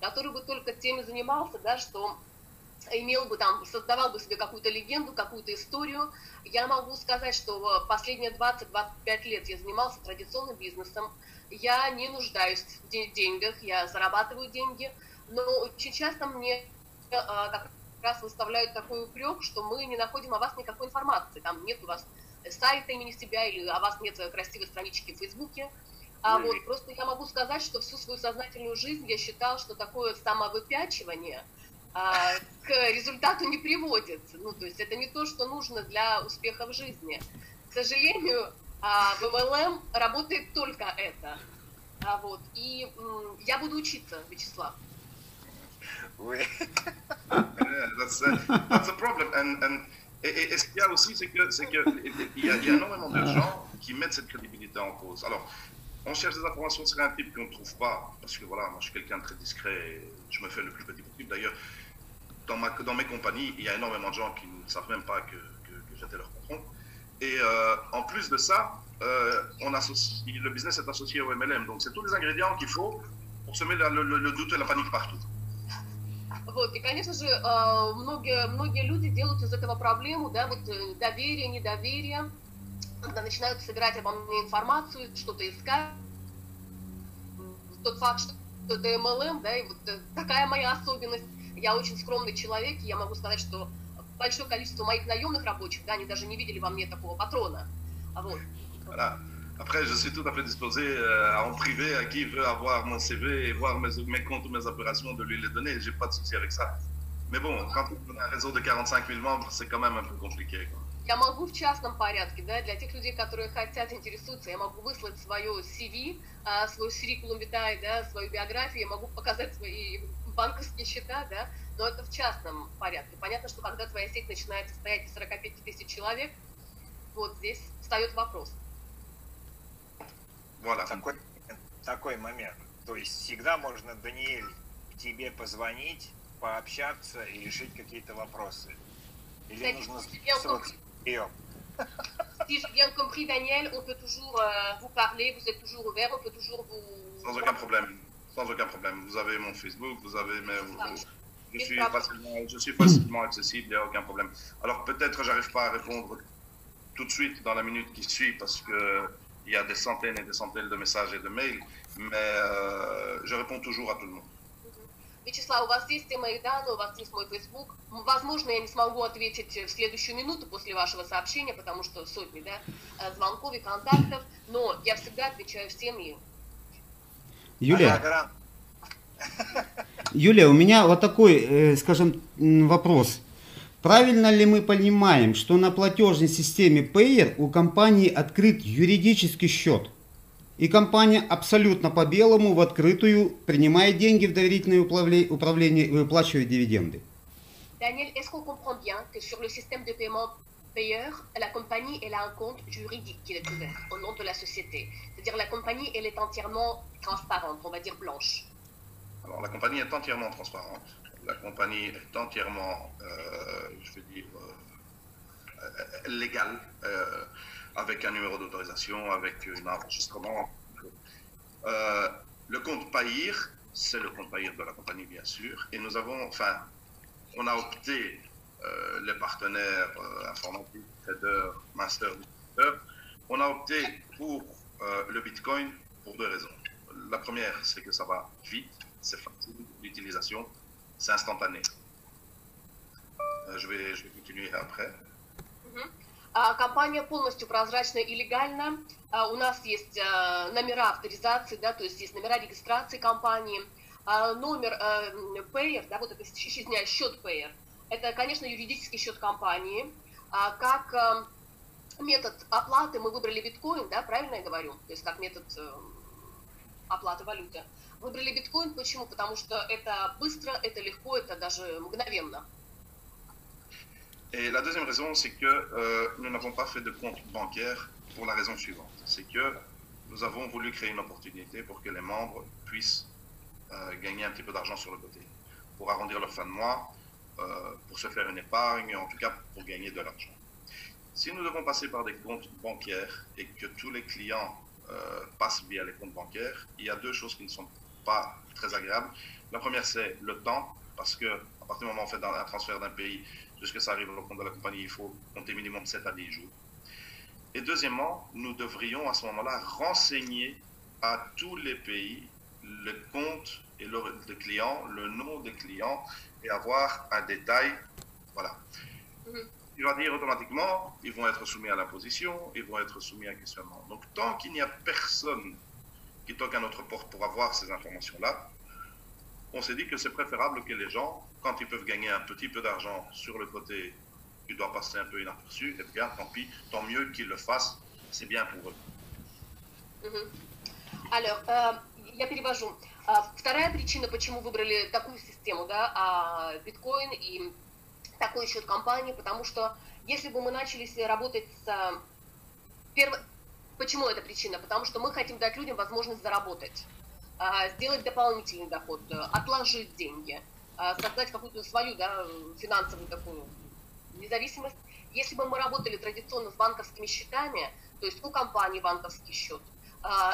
который бы только тем и занимался, да, что имел бы там, создавал бы себе какую-то легенду, какую-то историю. Я могу сказать, что последние 20-25 лет я занимался традиционным бизнесом. Я не нуждаюсь в деньгах, я зарабатываю деньги, но очень часто мне как раз выставляют такой упрек, что мы не находим о вас никакой информации. Там нет у вас сайта имени себя, или о вас нет красивой странички в Фейсбуке. Вот, просто я могу сказать, что всю свою сознательную жизнь я считал, что такое самовыпячивание к результату не приводит. Ну, то есть это не то, что нужно для успеха в жизни. К сожалению, в MLM работает только это. Вот. И я буду учиться, Вячеслав. Oui. That's a problem. Et ce qu'il y a aussi, c'est qu'il y a énormément de gens qui mettent cette crédibilité en cause. Alors, on cherche des informations sur un type qu'on ne trouve pas, parce que voilà, moi je suis quelqu'un de très discret et je me fais le plus petit possible. D'ailleurs, dans mes compagnies, il y a énormément de gens qui ne savent même pas que j'étais leur patron. Et en plus de ça, le business est associé au MLM. Donc, c'est tous les ingrédients qu'il faut pour semer le doute et la panique partout. Вот, и, конечно же, многие люди делают из этого проблему, да, вот доверие, недоверие, когда начинают собирать обо мне информацию, что-то искать. Тот факт, что это MLM, да, и вот такая моя особенность. Я очень скромный человек, и я могу сказать, что большое количество моих наемных рабочих, да, они даже не видели во мне такого патрона. Вот. Voilà. Après, je suis tout à fait disposé en privé à qui veut avoir mon CV et voir mes comptes ou mes opérations, de lui les donner. J'ai pas de souci avec ça. Mais bon, quand on a un réseau de 45 000 membres, c'est quand même un peu compliqué, quoi. Я могу в частном порядке, да, для тех людей, которые хотят, интересуются, я могу выслать свое CV, свой curriculum vitae, да, свою биографию, я могу показать свои банковские счета, да, но это в частном порядке. Понятно, что когда твоя сеть начинает состоять из 45 тысяч человек, вот здесь встает вопрос. Voilà. Такой момент. То есть всегда можно, Даниэль, тебе позвонить, пообщаться и решить какие-то вопросы. Или нужно срок прием? Si j'ai bien compris, Daniel, on peut toujours vous parler, vous êtes toujours ouvert, on peut toujours vous... Sans aucun problème. Sans aucun problème. Vous avez mon Facebook, vous avez mes... Je suis facilement accessible, il n'y a aucun problème. Alors peut-être j'arrive pas à répondre tout de suite dans la minute qui suit parce que il y a des centaines et des centaines de messages et de mails, mais je réponds toujours à tout le monde. Вячеслав, у вас есть мои данные, у вас есть мой Facebook. Возможно, я не смогу ответить в следующую минуту после вашего сообщения, потому что сотни, да, звонков и контактов, но я всегда отвечаю всем и... Юлия, у меня вот такой, скажем, вопрос. Правильно ли мы понимаем, что на платежной системе Payeer у компании открыт юридический счет? И компания абсолютно по белому в открытую принимает деньги в доверительное управление и выплачивает дивиденды. Daniel, est-ce qu'on comprend bien que sur le système de paiement Payeer, la compagnie elle a un compte juridique qui est ouvert au nom de la société? C'est-à-dire la compagnie elle est entièrement transparente, on va dire blanche. Alors la compagnie est entièrement transparente. La compagnie est entièrement, je veux dire, légale. Avec un numéro d'autorisation, avec un enregistrement. Le compte Payeer, c'est le compte Payeer de la compagnie, bien sûr. Et nous avons, enfin, on a opté, les partenaires informatiques, traders, masters, on a opté pour le Bitcoin pour deux raisons. La première, c'est que ça va vite, c'est facile, l'utilisation, c'est instantané. Je vais continuer après. Компания полностью прозрачна и легальна. У нас есть номера авторизации, да, то есть есть номера регистрации компании. Номер Payeer, да, вот это, извиняюсь, счет Payeer, это, конечно, юридический счет компании. Как метод оплаты мы выбрали биткоин, да, правильно я говорю? То есть как метод оплаты валюты. Выбрали биткоин, почему? Потому что это быстро, это легко, это даже мгновенно. Et la deuxième raison, c'est que nous n'avons pas fait de compte bancaire pour la raison suivante. C'est que nous avons voulu créer une opportunité pour que les membres puissent gagner un petit peu d'argent sur le côté, pour arrondir leur fin de mois, pour se faire une épargne, en tout cas pour gagner de l'argent. Si nous devons passer par des comptes bancaires et que tous les clients passent via les comptes bancaires, il y a deux choses qui ne sont pas très agréables. La première, c'est le temps, parce que à partir du moment où on fait un transfert d'un pays, jusqu'à ce que ça arrive au compte de la compagnie, il faut compter minimum 7 à 10 jours. Et deuxièmement, nous devrions à ce moment-là renseigner à tous les pays le compte et le client, le nom des clients, et avoir un détail. Voilà. Il va dire automatiquement, ils vont être soumis à l'imposition, ils vont être soumis à un questionnement. Donc tant qu'il n'y a personne qui toque à notre porte pour avoir ces informations-là, on s'est dit que c'est préférable que les gens, quand ils peuvent gagner un petit peu d'argent sur le côté, qui doit passer un peu inaperçu, et bien tant pis, tant mieux qu'ils le fassent, c'est bien pour eux. Alors, я перевожу. Вторая причина, почему выбрали такую систему, да, биткоин и такой счет компании, потому что если бы мы начали работать с... Почему эта причина? Потому что мы хотим дать людям возможность заработать, сделать дополнительный доход, отложить деньги, создать какую-то свою, да, финансовую такую независимость. Если бы мы работали традиционно с банковскими счетами, то есть у компании банковский счет,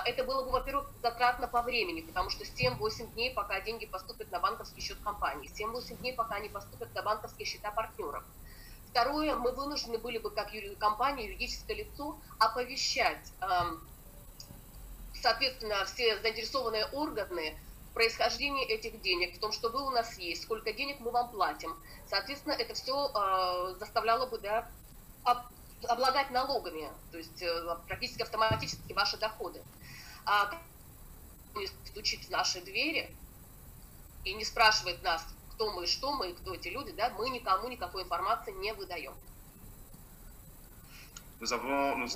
это было бы, во-первых, затратно по времени, потому что 7-8 дней, пока деньги поступят на банковский счет компании, 7-8 дней, пока они поступят на банковские счета партнеров. Второе, мы вынуждены были бы, как компания, юридическое лицо, оповещать, соответственно, все заинтересованные органы в происхождении этих денег, в том, что вы у нас есть, сколько денег мы вам платим. Соответственно, это все заставляло бы, да, облагать налогами, то есть практически автоматически ваши доходы. Стучит в наши двери и не спрашивает нас, кто мы и кто эти люди, да, мы никому никакой информации не выдаем. Nous avons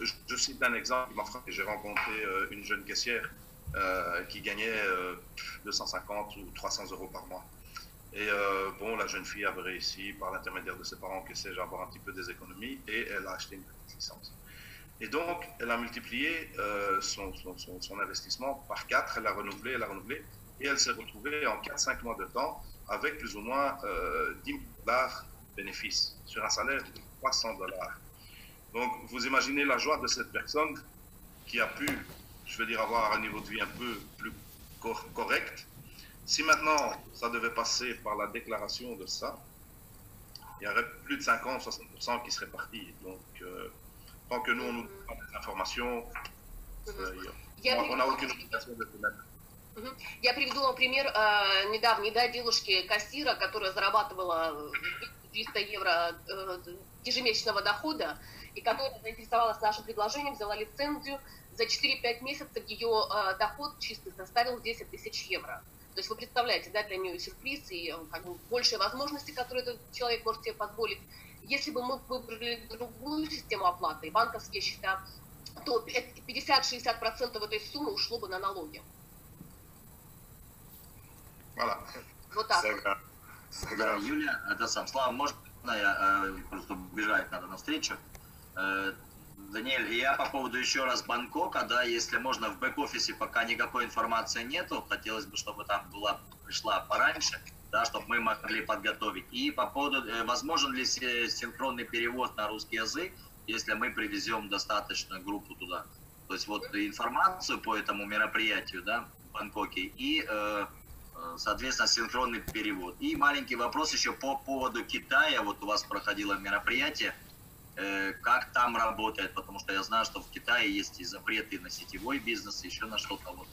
je cite un exemple qui m'a frappé. J'ai rencontré une jeune caissière qui gagnait 250 ou 300 euros par mois. Et bon, la jeune fille avait réussi, par l'intermédiaire de ses parents, que sais-je, à avoir un petit peu des économies, et elle a acheté une petite licence. Et donc, elle a multiplié son investissement par 4, elle a renouvelé, et elle s'est retrouvée en 4-5 mois de temps avec plus ou moins 10 000 $ bénéfices sur un salaire de 300 $. Donc, vous imaginez la joie de cette personne qui a pu, je veux dire, avoir un niveau de vie un peu plus correct. Si maintenant, ça devait passer par la déclaration de ça, il y aurait plus de 50-60% qui seraient partis. Donc, tant que nous, on nous donne pas des informations, on n'a aucune obligation de se mettre. Я приведу вам пример недавней девушки-кассира, которая зарабатывала 300 евро ежемесячного дохода, и которая заинтересовалась нашим предложением, взяла лицензию. За 4-5 месяцев ее доход чистый составил 10 000 евро. То есть вы представляете, да, для нее сюрприз и как бы, большие возможности, которые этот человек может себе позволить. Если бы мы выбрали другую систему оплаты, банковские счета, то 50-60% этой суммы ушло бы на налоги. Voilà. Вот так. Да, Юлия, это сам. Слава, можно я просто бежать надо навстречу? Даниэль, я по поводу еще раз Бангкока, да, если можно, в бэк-офисе пока никакой информации нету, хотелось бы, чтобы там пришла пораньше, да, чтобы мы могли подготовить. И по поводу, возможен ли синхронный перевод на русский язык, если мы привезем достаточно группу туда. То есть вот информацию по этому мероприятию, да, в Бангкоке и, соответственно, синхронный перевод. И маленький вопрос еще по поводу Китая. Вот у вас проходило мероприятие. Как там работает, потому что я знаю, что в Китае есть и запреты на сетевой бизнес, еще на что-то, вот,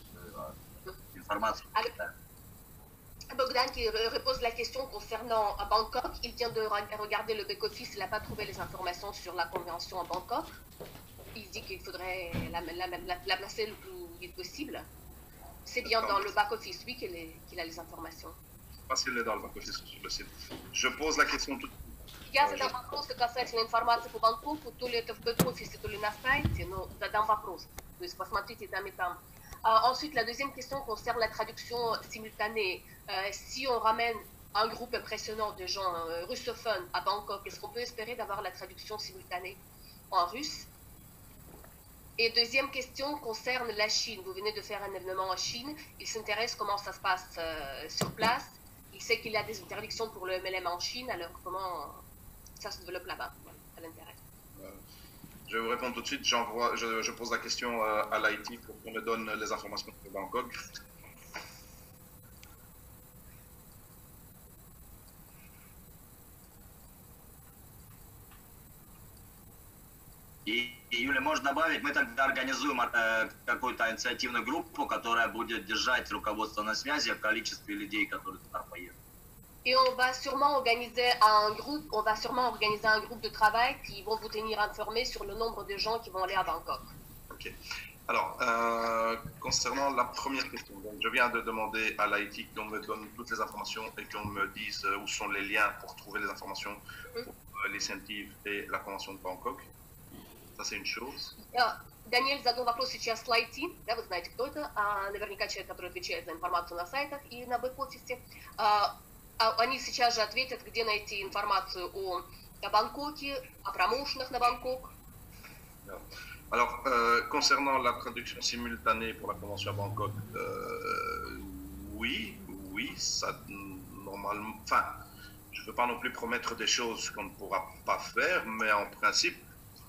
информацию по Китаю. Bogdan qui repose la question concernant Bangkok. Il vient de regarder le back-office, il n'a pas trouvé les informations sur la convention à Bangkok. Il dit qu'il faudrait la placer le plus vite possible. C'est bien dans le back-office, oui, qu'il a les informations. Parce qu'il est dans le back-office sur le site. Je pose la question tout de suite. Я задам вопросы касательно информации по Бангкоку, то ли это в бэк-офисе, то ли на сайте, но задам вопрос. То есть посмотрите там и там. Ensuite, la deuxième question concerne la traduction simultanée. Si on ramène un groupe impressionnant de gens russophones à Bangkok, est-ce qu'on peut espérer d'avoir la traduction simultanée en russe? Et deuxième question concerne la Chine. Vous venez de faire un événement en Chine. Il s'intéresse comment ça se passe sur place. Il sait qu'il y a des interdictions pour le MLM en Chine, alors comment ça se développe là-bas? Ça l'intéresse. Je vais vous répondre tout de suite. Je pose la question à l'IT pour qu'on me donne les informations pour Bangkok. И, Юля, можно добавить, мы тогда организуем какую-то инициативную группу, которая будет держать руководство на связи о количестве людей, которые туда поедут. Et on va sûrement organiser un groupe de travail qui vont vous tenir informés sur le nombre de gens qui vont aller à Bangkok. Ok. Alors, concernant la première question, donc, je viens de demander à l'IT qu'on me donne toutes les informations et qu'on me dise où sont les liens pour trouver les informations pour l'incentive et la convention de Bangkok. Ça, c'est une chose. Даниэль задал вопрос сейчас с IT, да, вы знаете, кто это, наверняка человек, который отвечает за информацию на сайтах и на бэк-офисе. Они сейчас же ответят, где найти информацию о Бангкоке, о промоушенах на Бангкок. Alors, concernant la traduction simultanée pour la convention à Bangkok, oui, ça normalement. Enfin, je ne veux pas non plus promettre des choses qu'on ne pourra pas faire, mais en principe,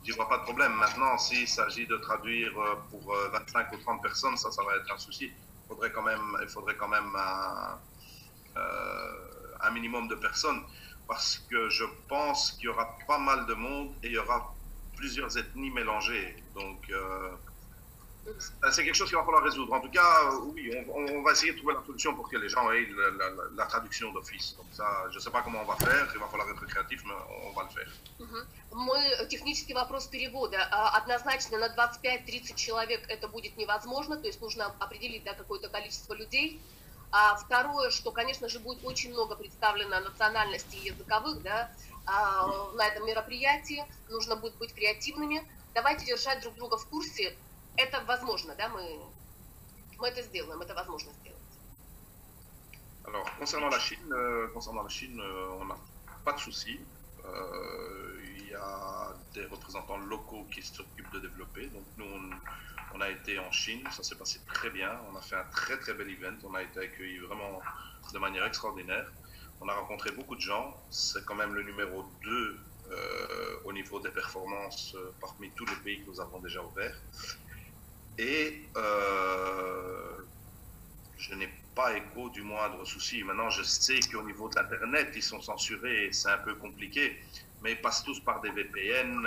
je vois pas de problème. Maintenant, s'il s'agit de traduire pour 25 ou 30 personnes, ça va être un souci. Il faudrait quand même un minimum de personnes, parce que je pense qu'il y aura pas mal de monde et il y aura plusieurs ethnies mélangées. Donc, c'est quelque chose qu'il va falloir résoudre. En tout cas, oui, on va essayer de trouver la solution pour que les gens aient la traduction d'office. Donc ça, je ne sais pas comment on va faire, il va falloir être créatif, mais on va le faire. Мой технический вопрос перевода. Однозначно на 25-30 человек это будет невозможно, то есть нужно определить, да, какое-то количество людей. А второе, что, конечно же, будет очень много представлено национальностей языковых, да, на этом мероприятии, нужно будет быть креативными. Давайте держать друг друга в курсе. Это возможно, да, мы это сделаем, это возможно сделать. Alors, concernant la Chine, on n'a pas de souci. Il y a des représentants locaux qui s'occupent de développer. Donc, nous, on a été en Chine, ça s'est passé très bien. On a fait un très très bel event. On a été accueillis vraiment de manière extraordinaire. On a rencontré beaucoup de gens. C'est quand même le numéro 2 au niveau des performances parmi tous les pays que nous avons déjà ouverts. Et je n'ai pas écho du moindre souci. Maintenant, je sais qu'au niveau de l'Internet, ils sont censurés et c'est un peu compliqué, mais ils passent tous par des VPN.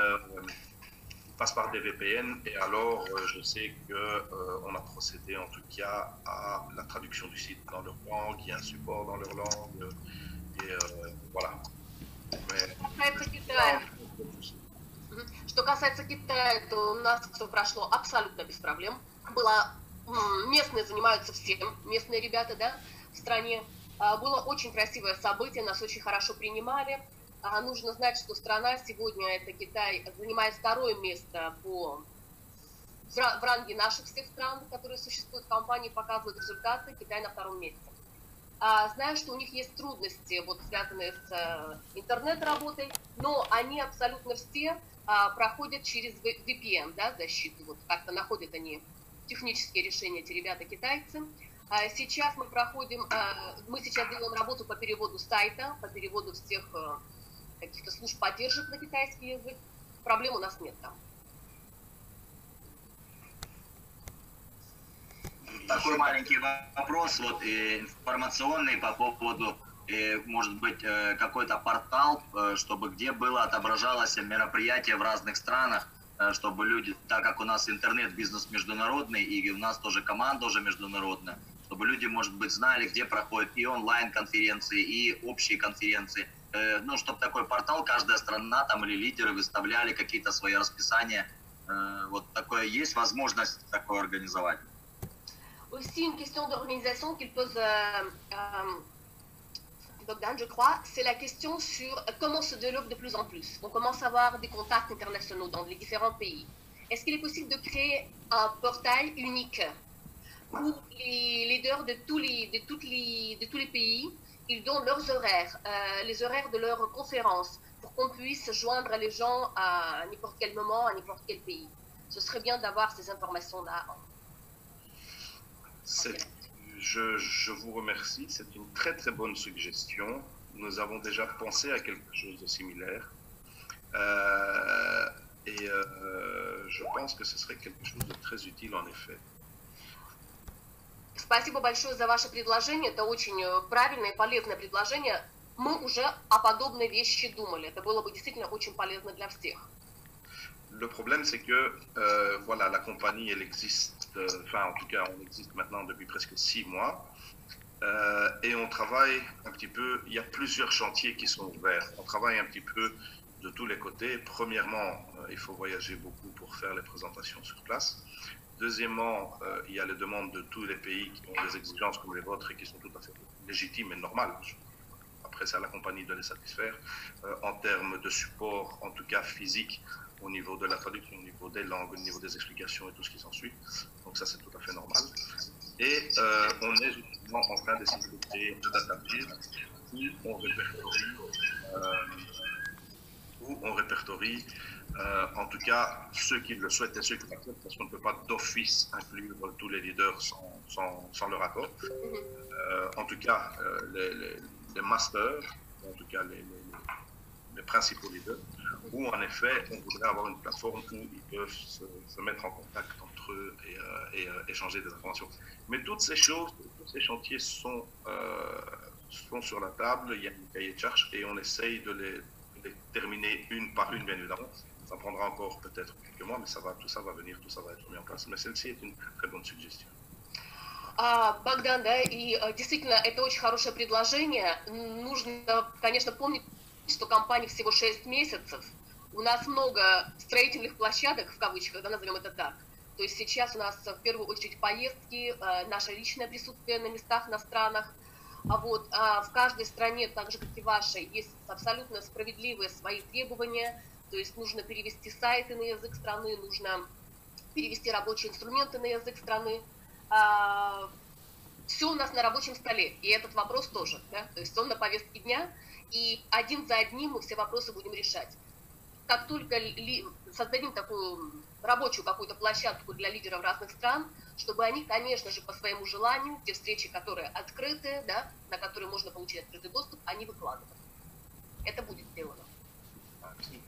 Et alors, je sais qu'on a procédé en tout cas à la traduction du site dans leur langue, il y a un support dans leur langue, et voilà. Что касается Китая, то у нас все прошло абсолютно без проблем. Местные занимаются всем, местные ребята, да, в стране. Было очень красивое событие, нас очень хорошо принимали. Нужно знать, что страна сегодня, это Китай, занимает 2-е место в ранге наших всех стран, которые существуют в компании, показывают результаты. Китай на 2-м месте. Знаю, что у них есть трудности, вот, связанные с интернет-работой, но они абсолютно все проходят через VPN, да, защиту. Вот как-то находят они технические решения, эти ребята-китайцы. Сейчас мы сейчас делаем работу по переводу сайта, по переводу всех каких-то служб поддержек на китайский язык. Проблем у нас нет там. Такой маленький вопрос, вот информационный по поводу, может быть, какой-то портал, чтобы где было отображалось мероприятие в разных странах, чтобы люди, так как у нас интернет-бизнес международный, и у нас тоже команда уже международная, чтобы люди, может быть, знали, где проходят и онлайн-конференции, и общие конференции. Ну, чтобы такой портал, каждая страна там или лидеры выставляли какие-то свои расписания. Вот такое есть возможность такое организовать? Aussi une question d'organisation qu'il pose Bogdan, je crois, c'est la question sur comment se développe de plus en plus. On commence à avoir des contacts internationaux dans les différents pays. Est-ce qu'il est possible de créer un portail unique où les leaders de tous les pays, ils donnent leurs horaires, les horaires de leurs conférences, pour qu'on puisse joindre les gens à n'importe quel moment, à n'importe quel pays. Ce serait bien d'avoir ces informations-là. Je vous remercie, c'est une très très bonne suggestion. Nous avons déjà pensé à quelque chose de similaire. Je pense que ce serait quelque chose de très utile en effet. Спасибо большое за ваше предложение. Это очень правильное и полезное предложение. Мы уже о подобной вещи думали. Это было бы действительно очень полезно для всех. Le problème, c'est que voilà, la compagnie, elle existe, enfin en tout cas, on existe maintenant depuis presque 6 mois et on travaille un petit peu, il y a plusieurs chantiers qui sont ouverts. On travaille un petit peu de tous les côtés. Premièrement, il faut voyager beaucoup pour faire les présentations sur place. Deuxièmement, il y a les demandes de tous les pays qui ont des exigences comme les vôtres et qui sont tout à fait légitimes et normales. Après, c'est à la compagnie de les satisfaire. En termes de support, en tout cas physique, au niveau de la traduction, au niveau des langues, au niveau des explications et tout ce qui s'ensuit. Donc ça, c'est tout à fait normal. Et on est justement en train d'essayer de créer un database où on répertorie en tout cas ceux qui le souhaitent et ceux qui l'acceptent, parce qu'on ne peut pas d'office inclure tous les leaders sans leur accord. En tout cas, les masters, en tout cas les principaux leaders, où en effet on voudrait avoir une plateforme où ils peuvent se mettre en contact entre eux et échanger des informations. Mais toutes ces choses, tous ces chantiers sont sur la table, il y a un cahier de charges et on essaye de les terminer une par une, bien évidemment. Ça prendra encore peut-être quelques mois, mais tout ça va venir, tout ça va être mis en place. Mais celle-ci est une très bonne suggestion. Богдан, да, и действительно, это очень хорошее предложение. Нужно, конечно, помнить, что компания всего 6 месяцев. У нас много строительных площадок, в кавычках, да, назовем это так. То есть сейчас у нас в первую очередь поездки, наше личное присутствие на местах, на странах. В каждой стране, так же как и вашей, есть абсолютно справедливые свои требования, то есть нужно перевести сайты на язык страны, нужно перевести рабочие инструменты на язык страны. Все у нас на рабочем столе, и этот вопрос тоже, да? То есть он на повестке дня, и один за одним мы все вопросы будем решать. Как только создадим такую рабочую какую-то площадку для лидеров разных стран, чтобы они, конечно же, по своему желанию, те встречи, которые открыты, да, на которые можно получить открытый доступ, они выкладывают. Это будет сделано.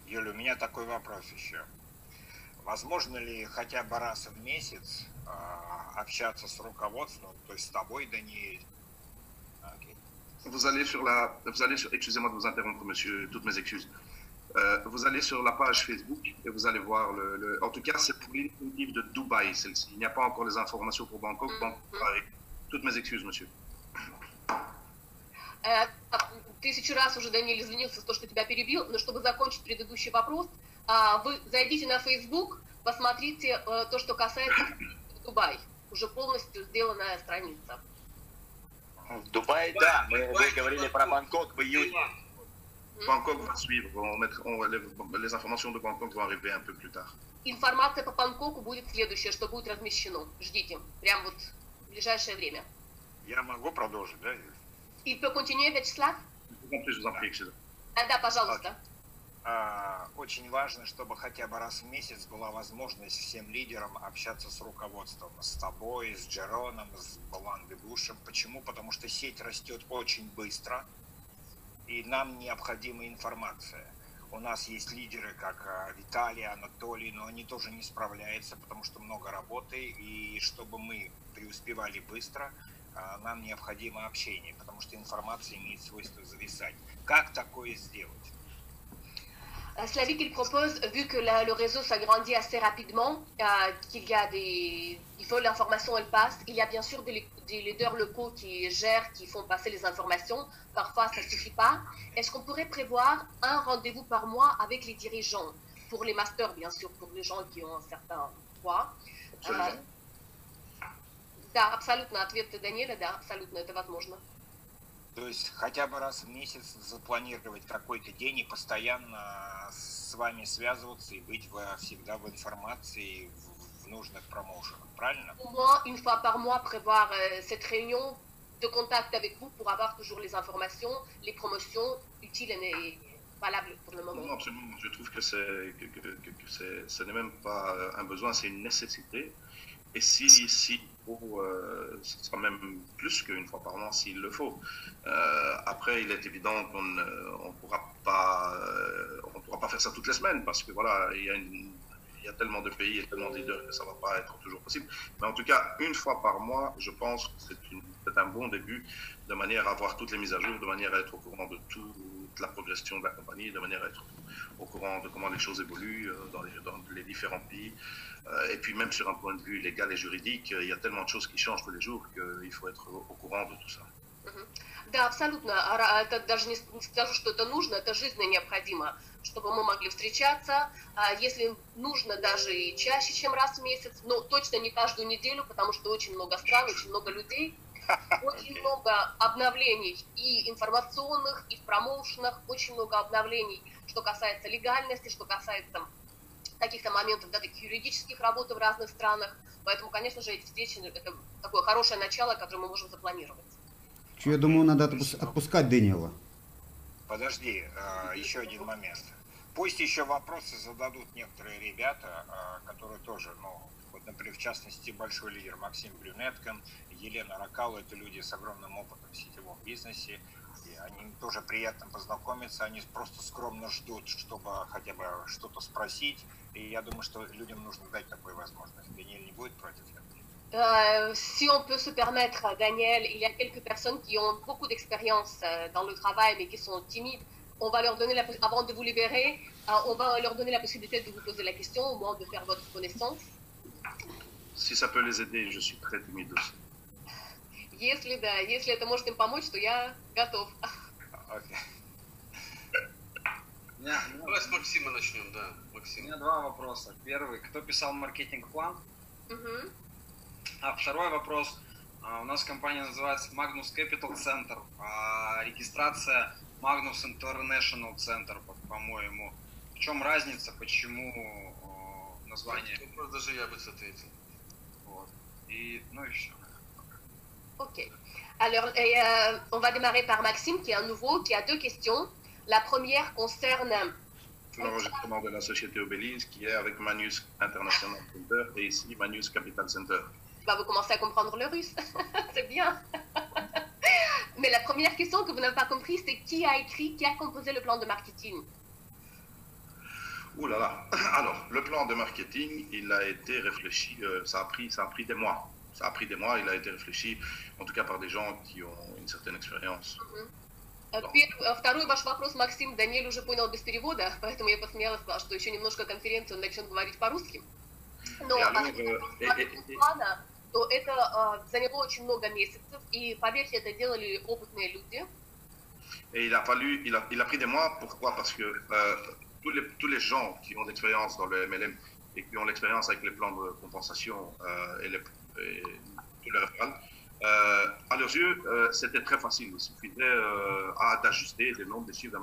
Юля, у меня такой вопрос еще. Возможно ли хотя бы раз в месяц общаться с руководством, то есть с тобой, Даниэль? Vous allez sur, excusez-moi de vous interrompre, monsieur, toutes mes excuses. Vous allez sur la page Facebook et vous allez voir en tout cas, c'est pour l'initiative de Dubaï, celle-ci. Il n'y a pas encore les informations pour Bangkok. Toutes mes excuses, monsieur. Тысячу раз уже, Даниэль, извинился за то, что тебя перебил, но чтобы закончить предыдущий вопрос, вы зайдите на Facebook, посмотрите то, что касается Дубай. Уже полностью сделанная страница. В Дубае, да. Вы говорили про Бангкок в июне. Bangkok va suivre. Les informations de Bangkok vont arriver un peu plus tard. Информация по Бангкоку будет следующее, что будет размещено. Ждите. Прям вот в ближайшее время. Я могу продолжить, да? Il peut continuer, Вячеслав? Je vous en prie, excusez-moi. Да, пожалуйста. Очень важно, чтобы хотя бы раз в месяц была возможность всем лидерам общаться с руководством, с тобой, с Джероном, с Балан-де-Бушем. Почему? Потому что сеть растет очень быстро, и нам необходима информация. У нас есть лидеры, как Виталий, Анатолий, но они тоже не справляются, потому что много работы, и чтобы мы преуспевали быстро, нам необходимо общение, потому что информация имеет свойство зависать. Как такое сделать? Slavic, il propose, vu que le réseau s'agrandit assez rapidement, il faut l'information, elle passe. Il y a bien sûr des leaders locaux qui gèrent, qui font passer les informations. Parfois, ça ne suffit pas. Est-ce qu'on pourrait prévoir un rendez-vous par mois avec les dirigeants? Pour les masters, bien sûr, pour les gens qui ont un certain poids. Да, абсолютно. Ответ Даниэля, да, абсолютно, это возможно. То есть хотя бы раз в месяц запланировать какой-то день и постоянно с вами связываться и быть всегда в информации, в нужных промоушенах, правильно? Au moins une fois par mois, prévoir cette réunion de contact avec vous pour avoir toujours les informations, les promotions utiles et valables pour le moment. Non, absolument. Je trouve que ce n'est même pas un besoin, c'est une nécessité. Et si ce sera même plus qu'une fois par mois s'il le faut. Après, il est évident qu'on ne pourra pas faire ça toutes les semaines parce que voilà, il y a tellement de pays et tellement de leaders que ça ne va pas être toujours possible. Mais en tout cas, une fois par mois, je pense que c'est un bon début de manière à avoir toutes les mises à jour, de manière à être au courant de toute la progression de la compagnie, de manière à être au courant de comment les choses évoluent dans les différents pays. Et puis même sur un point de vue légal et juridique, il y a tellement de choses qui changent tous les jours qu'il faut être au courant de tout ça. Да, абсолютно. Это даже не скажу, что это нужно, это жизненно необходимо, чтобы мы могли встречаться. Если нужно, даже и чаще, чем раз в месяц, но точно не каждую неделю, потому что очень много стран, очень много людей, очень много обновлений и информационных, и в промоушенах, очень много обновлений, что касается легальности, что касается каких-то моментов, да, таких юридических работ в разных странах. Поэтому, конечно же, эти встречи – это такое хорошее начало, которое мы можем запланировать. Я думаю, надо отпускать Дэниела. Подожди, еще один момент. Пусть еще вопросы зададут некоторые ребята, которые тоже, вот, например, в частности, большой лидер Максим Брюнеткин, Елена Ракалу, это люди с огромным опытом в сетевом бизнесе. И они тоже приятно познакомиться, они просто скромно ждут, чтобы хотя бы что-то спросить. И я думаю, что людям нужно дать такую возможность. Даниэль не будет против этого? Si on peut se permettre, Daniel, il y a quelques personnes qui ont beaucoup d'expérience dans le travail mais qui sont timides. On va leur donner avant de vous libérer, on va leur donner la possibilité de vous poser la question, au moins de faire votre connaissance. Si ça peut les aider, je suis très timide aussi. Если это может им помочь, то я готов. Давай с Максима начнем, да. Максим. У меня два вопроса. Первый, кто писал маркетинг-план? А второй вопрос, У нас компания называется Magnus Capital Center, а регистрация Magnus International Center, по-моему. В чем разница, почему название? Даже я бы ответил. Вот. И, ну и все. Ok. Alors, on va démarrer par Maxime, qui est un nouveau, qui a deux questions. La première concerne l'enregistrement de la société Obélisque, qui est avec Manus International Center et ici Manus Capital Center. Bah, vous commencez à comprendre le russe, c'est bien. Mais la première question que vous n'avez pas compris, c'est qui a écrit, qui a composé le plan de marketing? Ouh là là. Alors, le plan de marketing, il a été réfléchi, ça a pris des mois. Ça a pris des mois, il a été réfléchi, en tout cas par des gens qui ont une certaine expérience. Второй ваш вопрос, Максим, Даниэль уже понял без перевода, поэтому я посмеялась, сказала, что еще немножко конференции он начнет говорить по-русски. Но плана, то это заняло очень много месяцев, и поверьте, это делали опытные люди. Et il a pris des mois, pourquoi? Parce que tous les gens qui ont l'expérience dans le MLM et qui ont l'expérience avec les plans de compensation et tous les référents, à leurs yeux, c'était très facile. Il suffisait d'ajuster des nombres, des chiffres.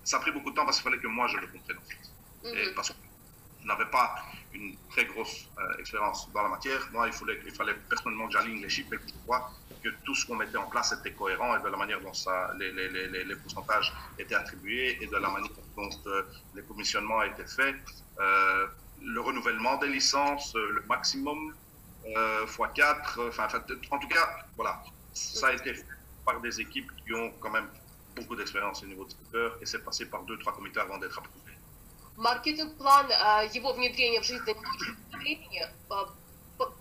Ça a pris beaucoup de temps parce qu'il fallait que moi je le comprenne en fait. Et parce que je n'avais pas une très grosse expérience dans la matière. Moi, il fallait personnellement que j'aligne les chiffres et que je vois que tout ce qu'on mettait en place était cohérent et de la manière dont les pourcentages étaient attribués et de la manière dont les commissionnements étaient faits. Le renouvellement des licences, le maximum x4, en tout cas, voilà, ça a été fait par des équipes qui ont quand même beaucoup d'expérience au niveau de secteur et c'est passé par 2-3 comités avant d'être approuvé. Маркетинг-план, его внедрение в жизнь заняло очень много времени.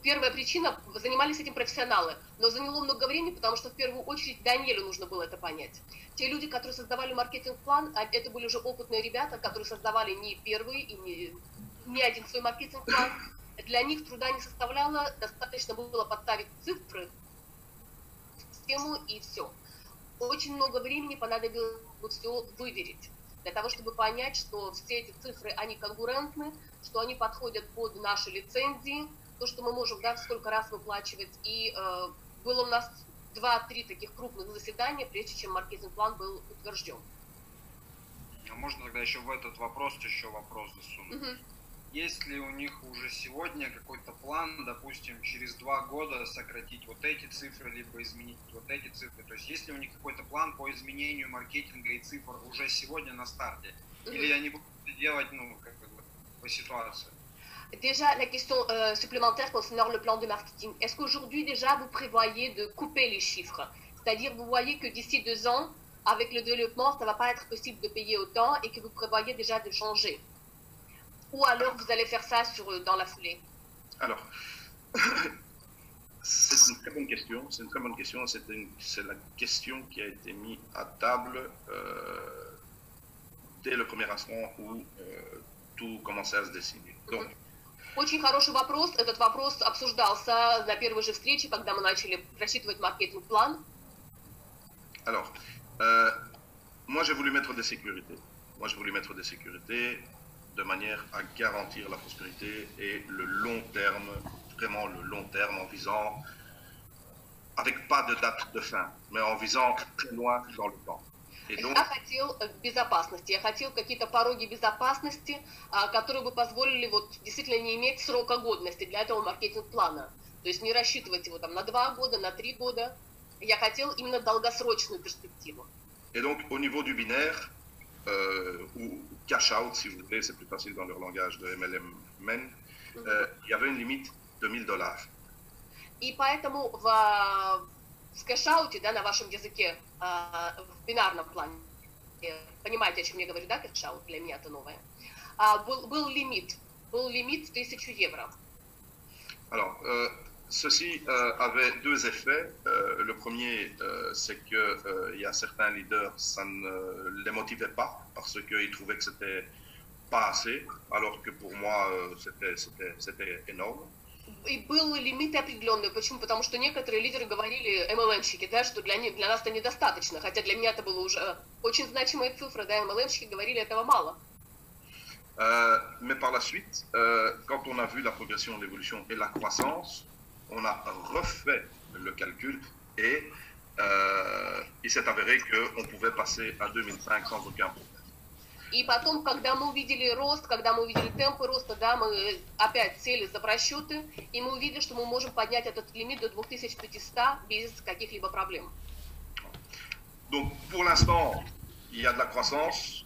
Первая причина, занимались этим профессионалы, но заняло много времени, потому что в первую очередь Даниэлю нужно было это понять. Те люди, которые создавали маркетинг-план, это были уже опытные ребята, которые создавали не первый и не один свой маркетинг-план. Для них труда не составляло, достаточно было подставить цифры в систему и все. Очень много времени понадобилось все выверить, для того, чтобы понять, что все эти цифры, они конкурентны, что они подходят под наши лицензии, то, что мы можем, да, сколько раз выплачивать. И было у нас 2-3 таких крупных заседания, прежде чем маркетинг-план был утвержден. А можно тогда еще в этот вопрос засунуть? Есть ли у них уже сегодня какой-то план, допустим, через 2 года сократить вот эти цифры, либо изменить вот эти цифры? То есть есть ли у них какой-то план по изменению маркетинга и цифр уже сегодня на старте? Или они будут делать, по ситуации? Déjà, la question supplémentaire concernant le plan de marketing. Est-ce qu'aujourd'hui, déjà, vous prévoyez de couper les chiffres? C'est-à-dire, vous voyez que d'ici 2 ans, avec le développement, ça ne va pas être possible de payer autant et que vous prévoyez déjà de changer? Ou alors vous allez faire ça dans la foulée? Alors, c'est une très bonne question. C'est une très bonne question. C'est la question qui a été mise à table dès le premier instant où tout commençait à se dessiner. Donc, очень хороший вопрос. Этот вопрос обсуждался на первой же встрече, когда мы начали рассчитывать маркетинг-план. Alors, moi j'ai voulu mettre des sécurités. De manière à garantir la prospérité et le long terme, vraiment le long terme, en visant, avec pas de date de fin, mais en visant très loin dans le temps. Et donc, я хотел безопасности, я хотел какие-то пороги безопасности, которые бы позволили действительно не иметь срока годности для этого маркетинг-плана. То есть не рассчитывать его на 2 года, на 3 года. Я хотел именно долгосрочную перспективу. Et donc, au niveau du binaire, ou cash out, si vous voulez, c'est plus facile dans leur langage de MLM, il y avait une limite de $1000. И поэтому в кэш-ауте, да, на вашем языке, в бинарном плане, понимаете, о чем я говорю, да, кэш-аут, для меня это новое, был лимит 1000 евро. Alors, ceci avait 2 effets. Le premier, c'est qu'il y a certains leaders, ça ne les motivait pas parce qu'ils trouvaient que c'était pas assez, alors que pour moi, c'était énorme. И был лимит определенный. Почему? Потому что некоторые лидеры говорили, MLM-щики, да, что для нас это недостаточно, хотя для меня это было уже очень значимая цифра, да, MLM-щики говорили, этого мало. Mais par la suite, quand on a vu la progression, l'évolution et la croissance, on a refait le calcul et il s'est avéré qu'on pouvait passer à 2005 sans aucun problème. И потом, когда мы увидели рост, когда мы увидели темпы роста, да, мы опять сели за просчеты, и мы увидели, что мы можем поднять этот лимит до 2500 без каких-либо проблем. Donc, pour l'instant, il y a de la croissance,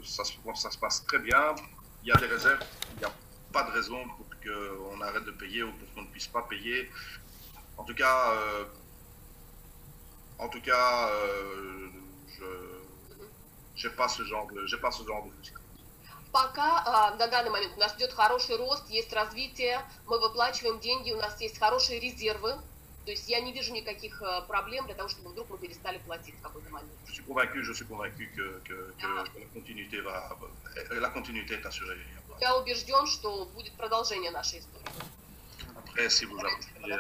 ça se passe très bien, il y a des réserves, il n'y a pas de raison pour qu'on arrête de payer ou pour qu'on ne puisse pas payer. En tout cas, j'ai pas ce genre de souci. Пока на данный момент у нас идет хороший рост, есть развитие, мы выплачиваем деньги, у нас есть хорошие резервы. То есть я не вижу никаких проблем для того, чтобы вдруг мы перестали платить в какой-то момент. Je suis convaincu que la continuité est assurée. Я убежден, что будет продолжение нашей истории. Après, si vous avez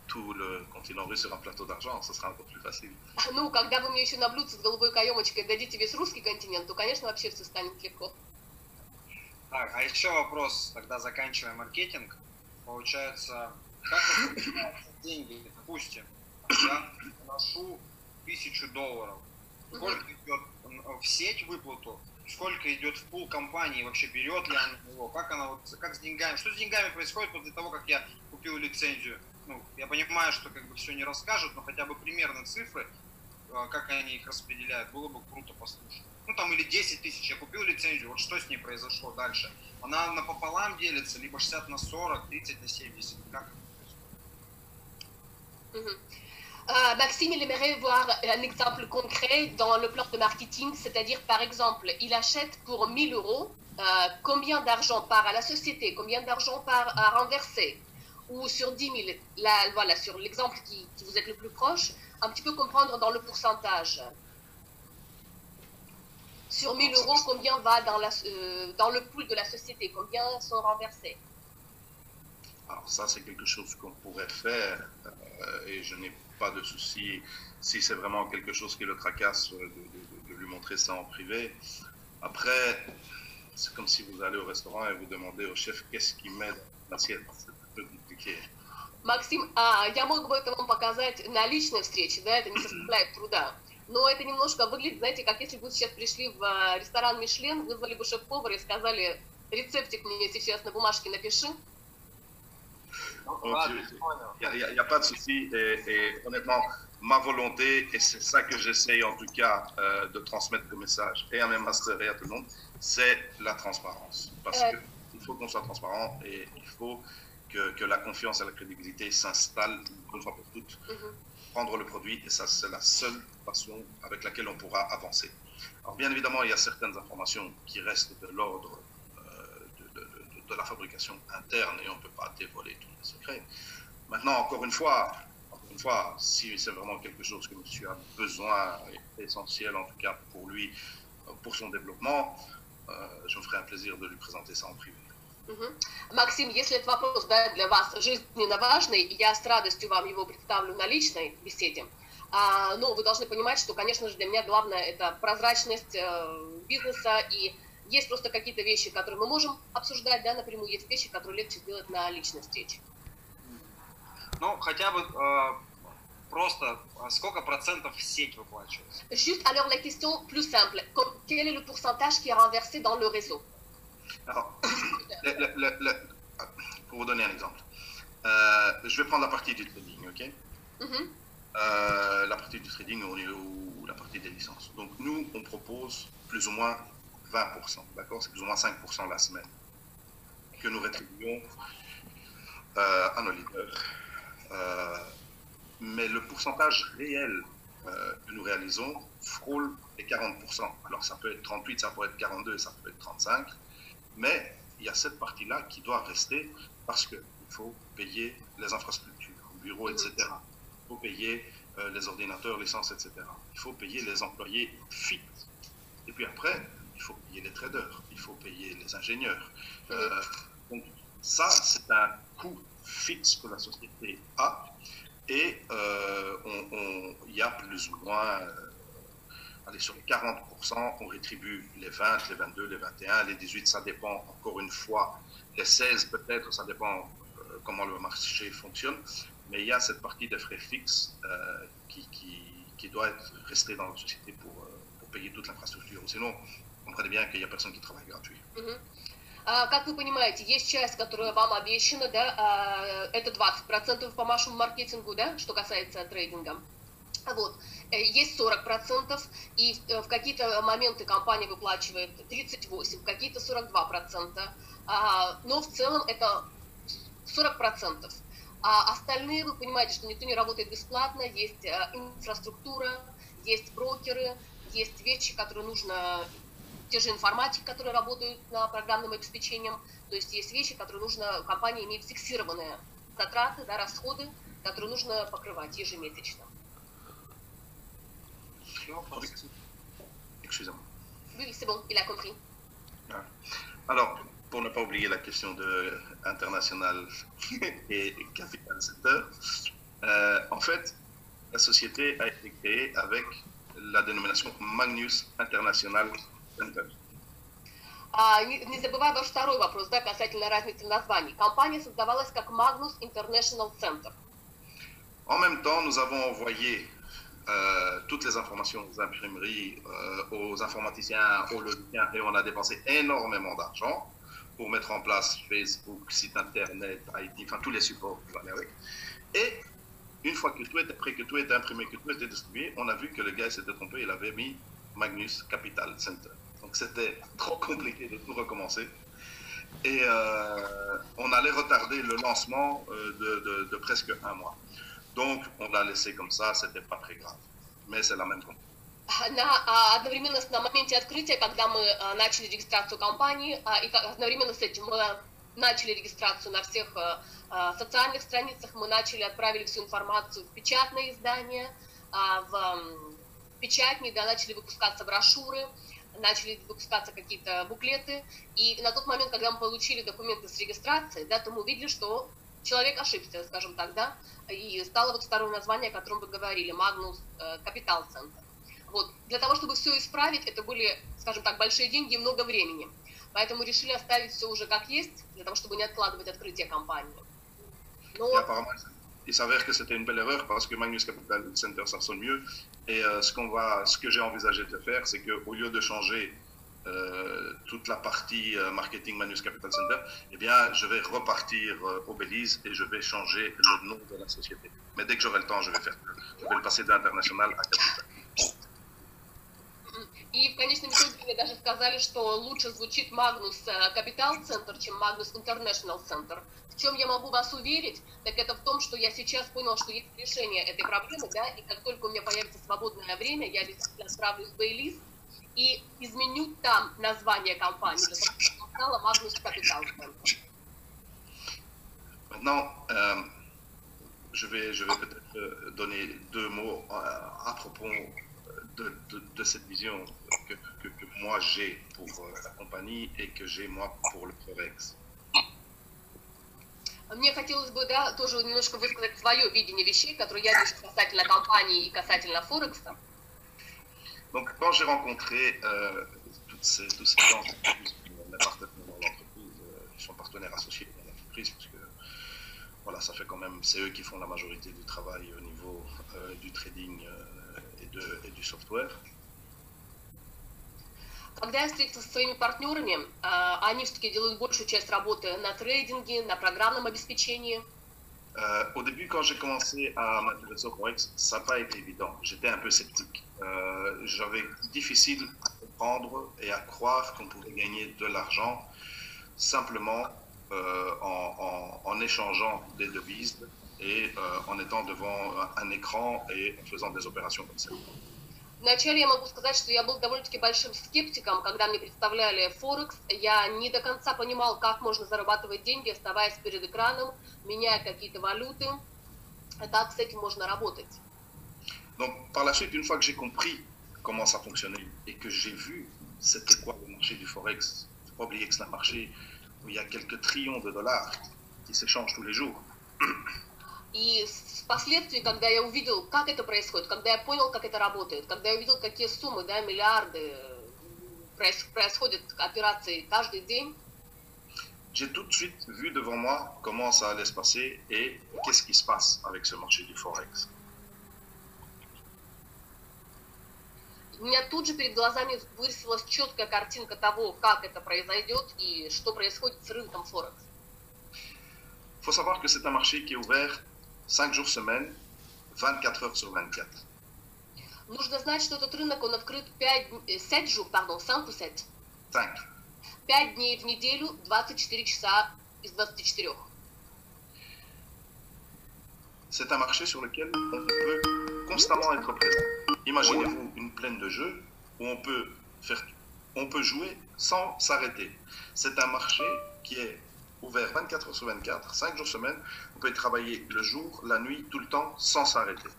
tout le continent russe sur un plateau d'argent, ce sera encore plus facile. Ну, когда вы мне еще на блюдце с голубой каемочкой дадите весь русский континент, то, конечно, вообще все станет легко. Так, а еще вопрос, тогда заканчивая маркетинг. Получается, как распределяются деньги? Допустим, я вношу $1000. Сколько идет в сеть выплату? Сколько идет в пул компании? Вообще берет ли она его? Как она вот, как с деньгами? Что с деньгами происходит после того, как я купил лицензию? Ну, я понимаю, что как бы все не расскажут, но хотя бы примерно цифры, как они их распределяют, было бы круто послушать. Ну там или 10 000, я купил лицензию, вот что с ней произошло дальше? Она напополам делится, либо 60/40, 30/70, как это происходит? Maxime, il aimerait voir un exemple concret dans le plan de marketing, c'est-à-dire par exemple, il achète pour 1000 €, combien d'argent part à la société, combien d'argent part à renverser, ou sur 10 000, là, voilà, sur l'exemple qui vous êtes le plus proche, un petit peu comprendre dans le pourcentage. Sur 1000 €, combien va dans le pool de la société, combien sont renversés? Alors ça, c'est quelque chose qu'on pourrait faire et je n'ai pas de souci si c'est vraiment quelque chose qui le tracasse de lui montrer ça en privé. Après, c'est comme si vous allez au restaurant et vous demandez au chef qu'est-ce qu'il met dans l'assiette. C'est un peu compliqué. Максим, я мог бы это вам показать на личной встрече, да, это не составляет труда. Но это немножко выглядит, знаете, как если бы вы сейчас пришли в ресторан Мишлен, вызвали бы шеф-повара и сказали, рецептик мне сейчас на бумажке напиши. Il n'y a pas de souci et honnêtement, ma volonté, et c'est ça que j'essaye en tout cas de transmettre le message et à mes masters et à tout le monde, c'est la transparence. Parce qu'il faut qu'on soit transparent et il faut que la confiance et la crédibilité s'installent une fois pour toutes. Prendre le produit et ça c'est la seule façon avec laquelle on pourra avancer. Alors bien évidemment, il y a certaines informations qui restent de l'ordre de la fabrication interne et on ne peut pas dévoiler tous les secrets. Maintenant, encore une fois, si c'est vraiment quelque chose que monsieur a besoin, essentiel en tout cas pour lui, pour son développement, je me ferai un plaisir de lui présenter ça en privé. Максим, если этот вопрос, да, для вас жизненно важный, я с радостью вам его представлю на личной беседе. Но вы должны понимать, что, конечно же, для меня главное это прозрачность бизнеса, и есть просто какие-то вещи, которые мы можем обсуждать, да, напрямую, есть вещи, которые легче сделать на личной встрече. Ну, хотя бы просто сколько процентов в сеть выплачивается? Juste, alors la question plus simple, quel est le pourcentage qui est renversé dans le réseau? Alors, pour vous donner un exemple, je vais prendre la partie du trading, ok? La partie du trading ou la partie des licences. Donc nous, on propose plus ou moins 20%, d'accord? C'est plus ou moins 5% la semaine que nous rétribuons à nos leaders. Mais le pourcentage réel que nous réalisons frôle les 40%. Alors ça peut être 38, ça peut être 42, ça peut être 35. Mais il y a cette partie-là qui doit rester parce qu'il faut payer les infrastructures, bureaux, etc. Il faut payer les ordinateurs, licences, etc. Il faut payer les employés fixes. Et puis après, il faut payer les traders, il faut payer les ingénieurs. Donc ça, c'est un coût fixe que la société a. Et il y a plus ou moins... sur les 40%, on rétribue les 20, les 22, les 21, les 18, ça dépend encore une fois. Les 16 peut-être, ça dépend comment le marché fonctionne, mais il y a cette partie des frais fixes qui doit rester dans la société pour payer toute l'infrastructure. Sinon, comprenez bien qu'il n'y a personne qui travaille gratuit. Как вы понимаете, есть часть, которая вам обещана, да, это 20% по вашему маркетингу, да, что касается трейдинга. Вот. Есть 40%, и в какие-то моменты компания выплачивает 38%, в какие-то 42%, но в целом это 40%. А остальные, вы понимаете, что никто не работает бесплатно, есть инфраструктура, есть брокеры, есть вещи, которые нужно, те же информатики, которые работают над программным обеспечением, то есть есть вещи, которые нужно, компания имеет фиксированные затраты, да, расходы, которые нужно покрывать ежемесячно. Excusez-moi. Oui, c'est bon, il a compris. Alors, pour ne pas oublier la question de international et capital center, en fait, la société a été créée avec la dénomination Magnus International Center. Не забывай ваш второй вопрос, да, касательно разницы в названии. Компания создавалась как Magnus International Center. En même temps, nous avons envoyé toutes les informations aux imprimeries, aux informaticiens, aux logiciens, et on a dépensé énormément d'argent pour mettre en place Facebook, site internet, IT, enfin tous les supports qui vont avec. Et une fois que tout était prêt, que tout était imprimé, que tout était distribué, on a vu que le gars s'était trompé, il avait mis Magnus Capital Center. Donc c'était trop compliqué de tout recommencer. Et on allait retarder le lancement de presque un mois. Donc, on l'a laissé comme ça, c'était pas très grave. Mais c'est la même compagnie. Одновременно на моменте открытия, когда мы начали регистрацию компании, и одновременно с этим мы начали регистрацию на всех социальных страницах, мы отправили всю информацию в печатное издание, в печатни, да, начали выпускаться брошюры, начали выпускаться какие-то буклеты. И на тот момент, когда мы получили документы с регистрацией, да, то мы увидели, что человек ошибся, скажем так, да, и стало вот второе название, о котором вы говорили, Magnus Capital Center. Вот. Для того, чтобы все исправить, это были, скажем так, большие деньги и много времени. Поэтому решили оставить все уже как есть, для того, чтобы не откладывать открытие компании. Но... Il s'avère que c'était une belle erreur parce que Magnus Capital Center, ça sonne mieux. Et ce que j'ai envisagé de faire, c'est qu'au lieu de changer toute la partie marketing Magnus Capital Center, eh bien, je vais repartir au Belize et je vais changer le nom de la société. Mais dès que j'aurai le temps, je vais le passer d'international à Capital. И в конечном итоге мне даже сказали, что лучше звучит Magnus Capital Center, чем Magnus International Center. В чем я могу вас уверить, так это в том, что я сейчас понял, что есть решение этой проблемы, да, и как только у меня появится свободное время, я обязательно отправлюсь в Belize и изменю там название компании, для того, чтобы стала Magnus Capital Center. Maintenant, je vais peut-être donner deux mots à propos de cette vision que moi j'ai pour la compagnie et que j'ai moi pour le Forex. Мне хотелось бы, да, тоже немножко высказать свое видение вещей, которые я вижу касательно компании и касательно Форекса. Donc, quand j'ai rencontré tous ces gens, mes partenaires dans l'entreprise, qui sont partenaires associés dans l'entreprise, parce que voilà, ça fait quand même, c'est eux qui font la majorité du travail au niveau du trading et du software. Когда я встретился со своими партнерами, они все-таки делают большую часть работы на трейдинге, на программном обеспечении. Au début, quand j'ai commencé à m'intéresser au Forex, ça n'a pas été évident. J'étais un peu sceptique. J'avais difficile à comprendre et à croire qu'on pouvait gagner de l'argent simplement en échangeant des devises et en étant devant un écran et en faisant des opérations comme ça. Вначале я могу сказать, что я был довольно-таки большим скептиком, когда мне представляли Форекс. Я не до конца понимал, как можно зарабатывать деньги, оставаясь перед экраном, меняя какие-то валюты. Как с этим можно работать? Donc, par la suite, une fois que j'ai compris comment ça fonctionnait et que j'ai vu c'était quoi le marché du Forex, il ne faut pas oublier que c'est un marché où il y a quelques trillions de dollars qui s'échangent tous les jours. И впоследствии, когда я увидел, как это происходит, когда я понял, как это работает, когда я увидел, какие суммы, да, миллиарды происходят операции каждый день. j'ai tout de suite vu devant moi comment ça allait se passer et qu'est-ce qui se passe avec ce marché du Forex. У меня тут же перед глазами вырисовалась четкая картинка того, как это произойдет и что происходит с рынком Форекс. Il faut savoir que c'est un marché qui est ouvert 5 jours semaine, 24 heures sur 24. Нужно знать, что этот рынок, он открыт 5 jours, pardon, 5 ou 7? 5. 5 дней в неделю, 24 часа из 24. C'est un marché sur lequel on peut constamment être présent. Imaginez-vous une plaine de jeu où on peut jouer sans s'arrêter. C'est un marché qui est ouvert 24 heures sur 24, 5 jours semaine. On peut y travailler le jour, la nuit, tout le temps, sans s'arrêter.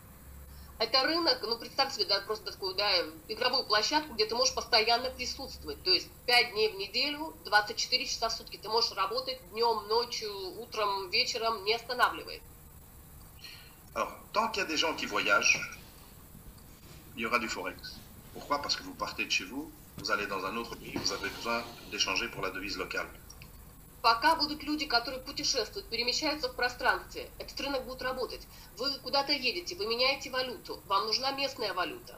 Это рынок, ну представьте себе, да, просто такую, да, игровую площадку, где ты можешь постоянно присутствовать. То есть 5 дней в неделю, 24 часа в сутки. Ты можешь работать днем, ночью, утром, вечером, не останавливаясь. Alors, tant qu'il y a des gens qui voyagent, il y aura du Forex. Pourquoi? Parce que vous partez de chez vous, vous allez dans un autre pays, vous avez besoin d'échanger pour la devise locale. Пока будут люди, которые путешествуют, перемещаются в пространстве, этот рынок будет работать. Вы куда-то едете, вы меняете валюту, вам нужна местная валюта.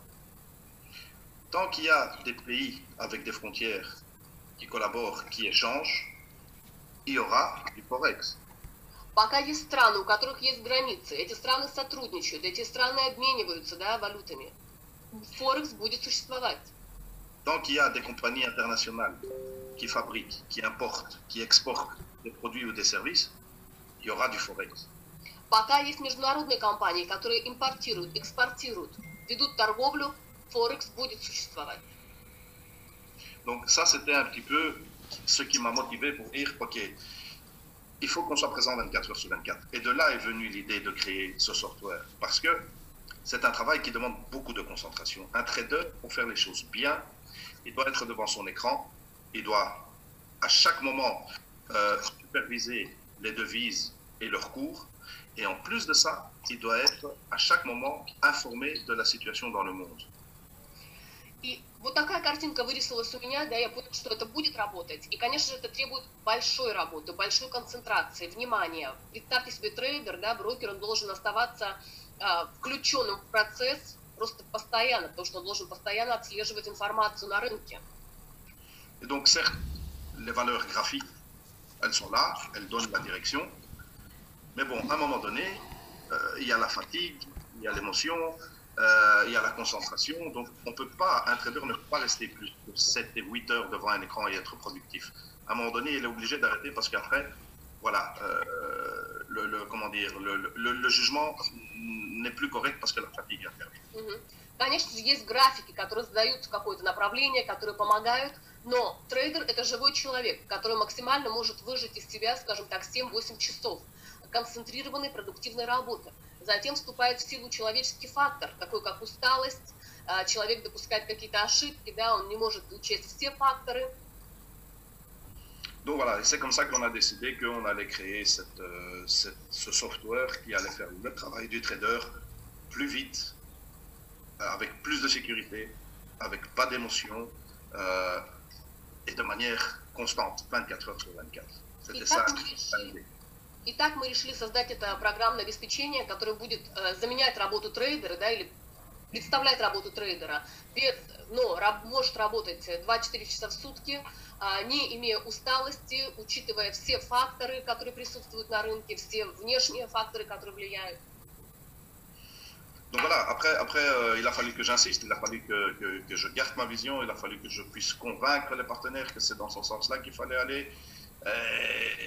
Tant qu'il y a des pays avec des frontières qui collaborent, qui échangent, il y aura du Forex. Пока есть страны, у которых есть границы, эти страны сотрудничают, эти страны обмениваются, да, валютами, Форекс будет существовать. Tant qu'il y a des compagnies internationales qui fabriquent, qui importent, qui exportent des produits ou des services, il y aura du Forex. Пока есть международные компании, которые импортируют, экспортируют, ведут торговлю, Форекс будет существовать. Donc ça, c'était un petit peu ce qui m'a motivé pour dire, ok, il faut qu'on soit présent 24 heures sur 24. Et de là est venue l'idée de créer ce software. Parce que c'est un travail qui demande beaucoup de concentration. Un trader, pour faire les choses bien, il doit être devant son écran, il doit à chaque moment superviser les devises et leurs cours. Et en plus de ça, il doit être à chaque moment informé de la situation dans le monde. И вот такая картинка вырисовалась у меня, да, я поняла, что это будет работать. И, конечно же, это требует большой работы, большой концентрации, внимания. Представьте себе трейдер, да, брокер, он должен оставаться включенным в процесс просто постоянно, потому что он должен постоянно отслеживать информацию на рынке. Et donc, certes, les valeurs graphiques, elles sont là, elles donnent la direction. Mais bon, à un moment donné, il y a la fatigue, il y a l'émotion, il y a la concentration. Donc, un trader ne peut pas rester plus de 7 et 8 heures devant un écran et être productif. À un moment donné, il est obligé d'arrêter parce qu'après, voilà, le jugement n'est plus correct parce que la fatigue a perdu. Конечно же, есть графики, которые задают какое-то направление, которые помогают, но трейдер – это живой человек, который максимально может выжать из себя, скажем так, 7-8 часов концентрированной продуктивной работы. Затем вступает в силу человеческий фактор, такой как усталость, человек допускает какие-то ошибки, да, он не может учесть все факторы. Donc voilà, c'est comme ça qu'on a décidé qu'on allait créer ce software qui allait faire le travail du trader plus vite, avec plus de sécurité, avec pas d'émotion et de manière constante, 24 heures sur 24. C'était ça l'idée. Итак, мы решили создать это программное обеспечение, которое будет заменять работу трейдера, да, или представлять работу трейдера, но может работать 24 часа в сутки, не имея усталости, учитывая все факторы, которые присутствуют на рынке, все внешние факторы, которые влияют. Donc voilà, après il a fallu que j'insiste, il a fallu que je garde ma vision, il a fallu que je puisse convaincre les partenaires que c'est dans ce sens-là qu'il fallait aller.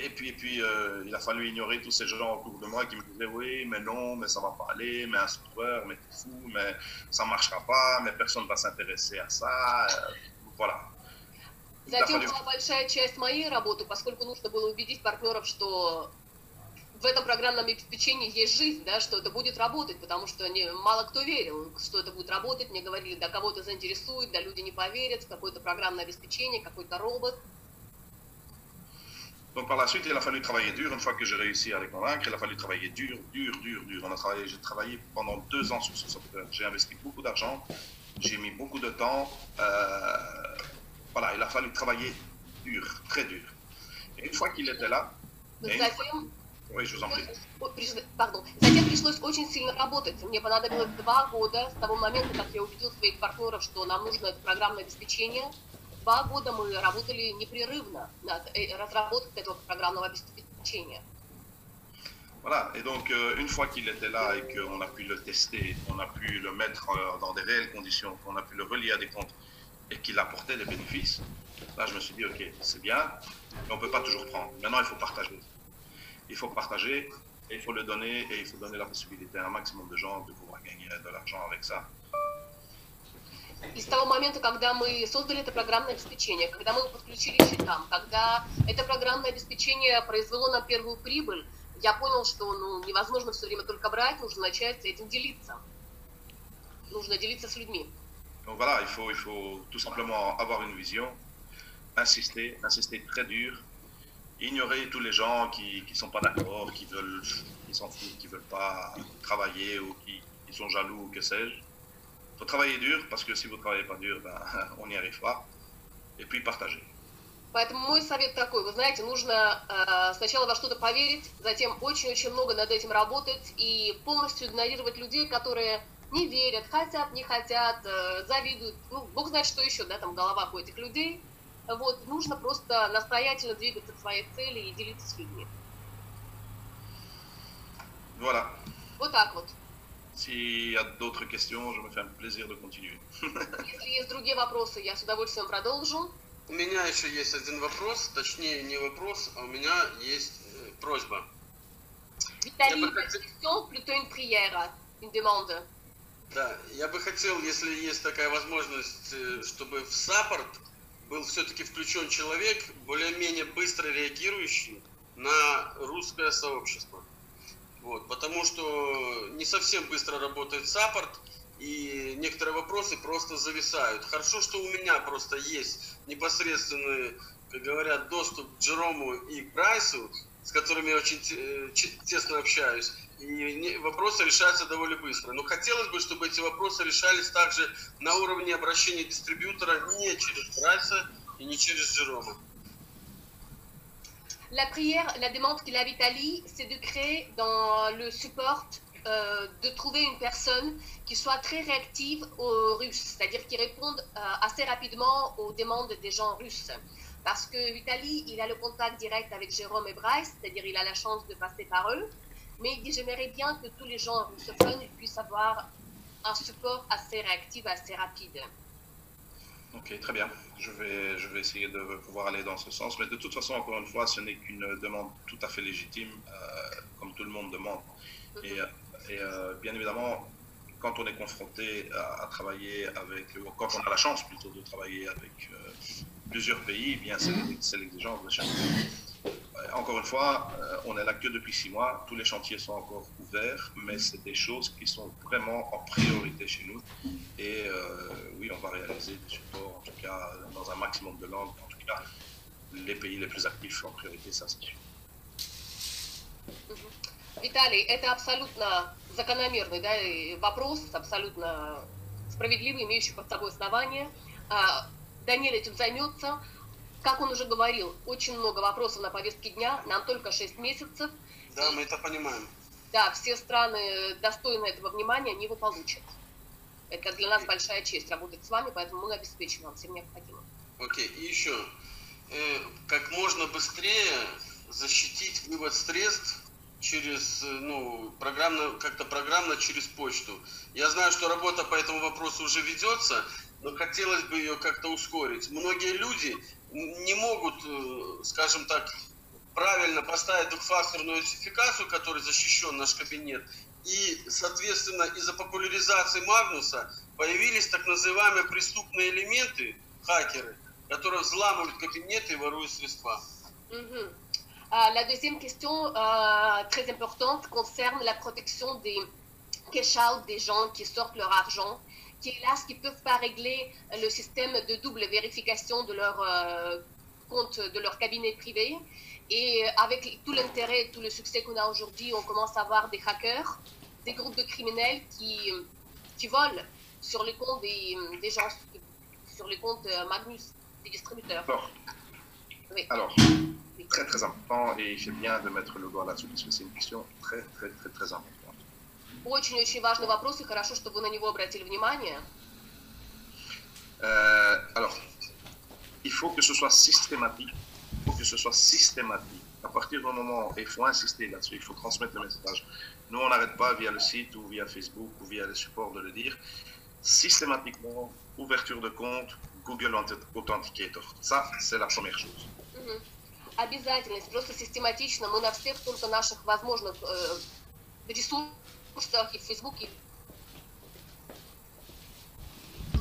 Et puis il a fallu ignorer tous ces gens autour de moi qui me disaient oui, mais non, mais ça va pas aller, mais un software, mais t'es fou, mais ça marchera pas, mais personne va s'intéresser à ça. Voilà. Затем была большая часть моей работы, поскольку нужно было убедить партнеров, что в этом программном обеспечении есть жизнь, да, что это будет работать, потому что мало кто верил, что это будет работать. Мне говорили, да кого-то заинтересует, да люди не поверят, какое-то программное обеспечение, какой-то робот. Donc par la suite, il a fallu travailler dur. Une fois que j'ai réussi à les convaincre, il a fallu travailler dur. J'ai travaillé pendant 2 ans sur ce software. J'ai investi beaucoup d'argent, j'ai mis beaucoup de temps. Voilà, il a fallu travailler dur, très dur. Et une fois qu'il était là, oui, je vous en prie. Pardon. Затем пришлось очень сильно работать. Мне понадобилось 2 года с того момента, как я убедил своих партнеров, что нам нужно это программное обеспечение. 2 года мы работали непрерывно над разработкой этого программного обеспечения. Voilà, et donc une fois qu'il était là et qu'on a pu le tester, on a pu le mettre dans des réelles conditions, qu'on a pu le relier à des comptes et qu'il apportait des bénéfices, là je me suis dit ok, c'est bien, mais on ne peut pas toujours prendre. Maintenant il faut partager. Il faut partager et il faut le donner et il faut donner la possibilité à un maximum de gens de pouvoir gagner de l'argent avec ça. И с того момента, когда мы создали это программное обеспечение, когда мы подключили счетам, когда это программное обеспечение произвело нам первую прибыль, я понял, что невозможно все время только брать, нужно начать этим делиться. Нужно делиться с людьми. Donc voilà, il faut tout simplement avoir une vision, insister très dur, ignorer tous les gens qui ne sont pas d'accord, qui s'en foutent, qui ne veulent pas travailler ou qui sont jaloux ou que sais-je. Il faut travailler dur parce que si vous ne travaillez pas dur, ben, on n'y arrive pas. Et puis partager. Поэтому мой совет такой, вы знаете, нужно сначала во что-то поверить, затем очень-очень много над этим работать и полностью игнорировать людей, которые не верят, хотят, не хотят, завидуют. Ну, Бог знает, что еще, да, там в головах у этих людей. Вот, нужно просто настоятельно двигаться к своей цели и делиться с людьми. Voilà. Вот так вот. S'il y a d'autres questions, je me fais un plaisir de continuer. Если есть другие вопросы, я с удовольствием продолжу. У меня еще есть один вопрос, точнее не вопрос, а у меня есть просьба. Виталий, une question, plutôt une prière, une demande. Да, я бы хотел, если есть такая возможность, чтобы в саппорт был все-таки включен человек, более-менее быстро реагирующий на русское сообщество. Вот, потому что не совсем быстро работает саппорт, и некоторые вопросы просто зависают. Хорошо, что у меня просто есть непосредственный, как говорят, доступ к Джерому и Брайсу, с которыми я очень тесно общаюсь, и вопросы решаются довольно быстро. Но хотелось бы, чтобы эти вопросы решались также на уровне обращения дистрибьютора не через Брайса и не через Джерома. La prière, la demande qu'il a Vitaly, c'est de créer dans le support, de trouver une personne qui soit très réactive aux Russes, c'est-à-dire qui réponde assez rapidement aux demandes des gens russes. Parce que Vitaly, il a le contact direct avec Jérôme et Bryce, c'est-à-dire il a la chance de passer par eux, mais il dit j'aimerais bien que tous les gens russophones puissent avoir un support assez réactif, assez rapide. Ok, très bien. Je vais essayer de pouvoir aller dans ce sens. Mais de toute façon, encore une fois, ce n'est qu'une demande tout à fait légitime, comme tout le monde demande. Et bien évidemment, quand on est confronté à travailler avec, quand on a la chance plutôt de travailler avec plusieurs pays, eh bien c'est l'exigence de chaque pays. Encore une fois, on est là que depuis 6 mois, tous les chantiers sont encore ouverts, mais c'est des choses qui sont vraiment en priorité chez nous. Et oui, on va réaliser des supports, en tout cas dans un maximum de langues, en tout cas les pays les plus actifs en priorité, ça c'est sûr. Виталий, это абсолютно закономерный, да, вопрос, абсолютно справедливый, имеющий под собой основания. Даниэль этим займется. Как он уже говорил, очень много вопросов на повестке дня, нам только 6 месяцев. Да, мы это понимаем. Да, все страны достойны этого внимания, они его получат. Это для нас большая честь работать с вами, поэтому мы обеспечим вам всем необходимым. Окей, и еще, как можно быстрее защитить вывод средств через, программно через почту. Я знаю, что работа по этому вопросу уже ведется, но хотелось бы ее как-то ускорить. Многие люди не могут, скажем так, правильно поставить двухфакторную идентификацию, которой защищен наш кабинет. И, соответственно, из-за популяризации Магнуса появились так называемые преступные элементы, хакеры, которые взламывают кабинеты и воруют средства. La deuxième question très importante concerne la protection des cash-out des gens qui sortent leur argent, qui hélas qui ne peuvent pas régler le système de double vérification de leur compte, de leur cabinet privé. Et avec tout l'intérêt et tout le succès qu'on a aujourd'hui, on commence à avoir des hackers, des groupes de criminels qui volent sur les comptes des gens, sur les comptes Magnus, des distributeurs. Oui. Alors, très très important, et il fait bien de mettre le doigt là-dessus, parce que c'est une question très très très très importante. Очень-очень важный вопрос, и хорошо, что вы на него обратили внимание. Alors, il faut que ce soit systématique. Il faut que ce soit systématique. À partir du moment, il faut insister là-dessus, il faut transmettre le message. Nous, on n'arrête pas via le site ou via Facebook ou via les supports de le dire. Systématiquement, ouverture de compte, Google Authenticator. Ça, c'est la première chose. Обязательность, просто систематично. Мы на всех только наших возможных ресурсах и в Facebook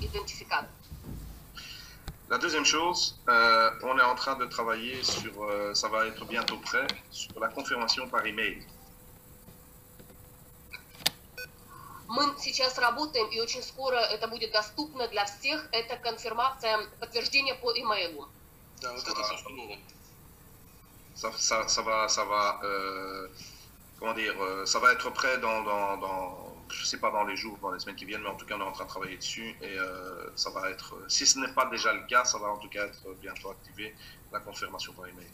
идентификатор. La deuxième chose, on est en train de travailler sur, ça va être bientôt prêt, sur la confirmation par email. Мы сейчас работаем, и очень скоро это будет доступно для всех. Это конфирмация, подтверждение по имейлу. Да, вот это все новое. Ça va comment dire, ça va être prêt je sais pas dans les jours, dans les semaines qui viennent, mais en tout cas on est en train de travailler dessus et ça va être, si ce n'est pas déjà le cas, ça va en tout cas être bientôt activé, la confirmation par email.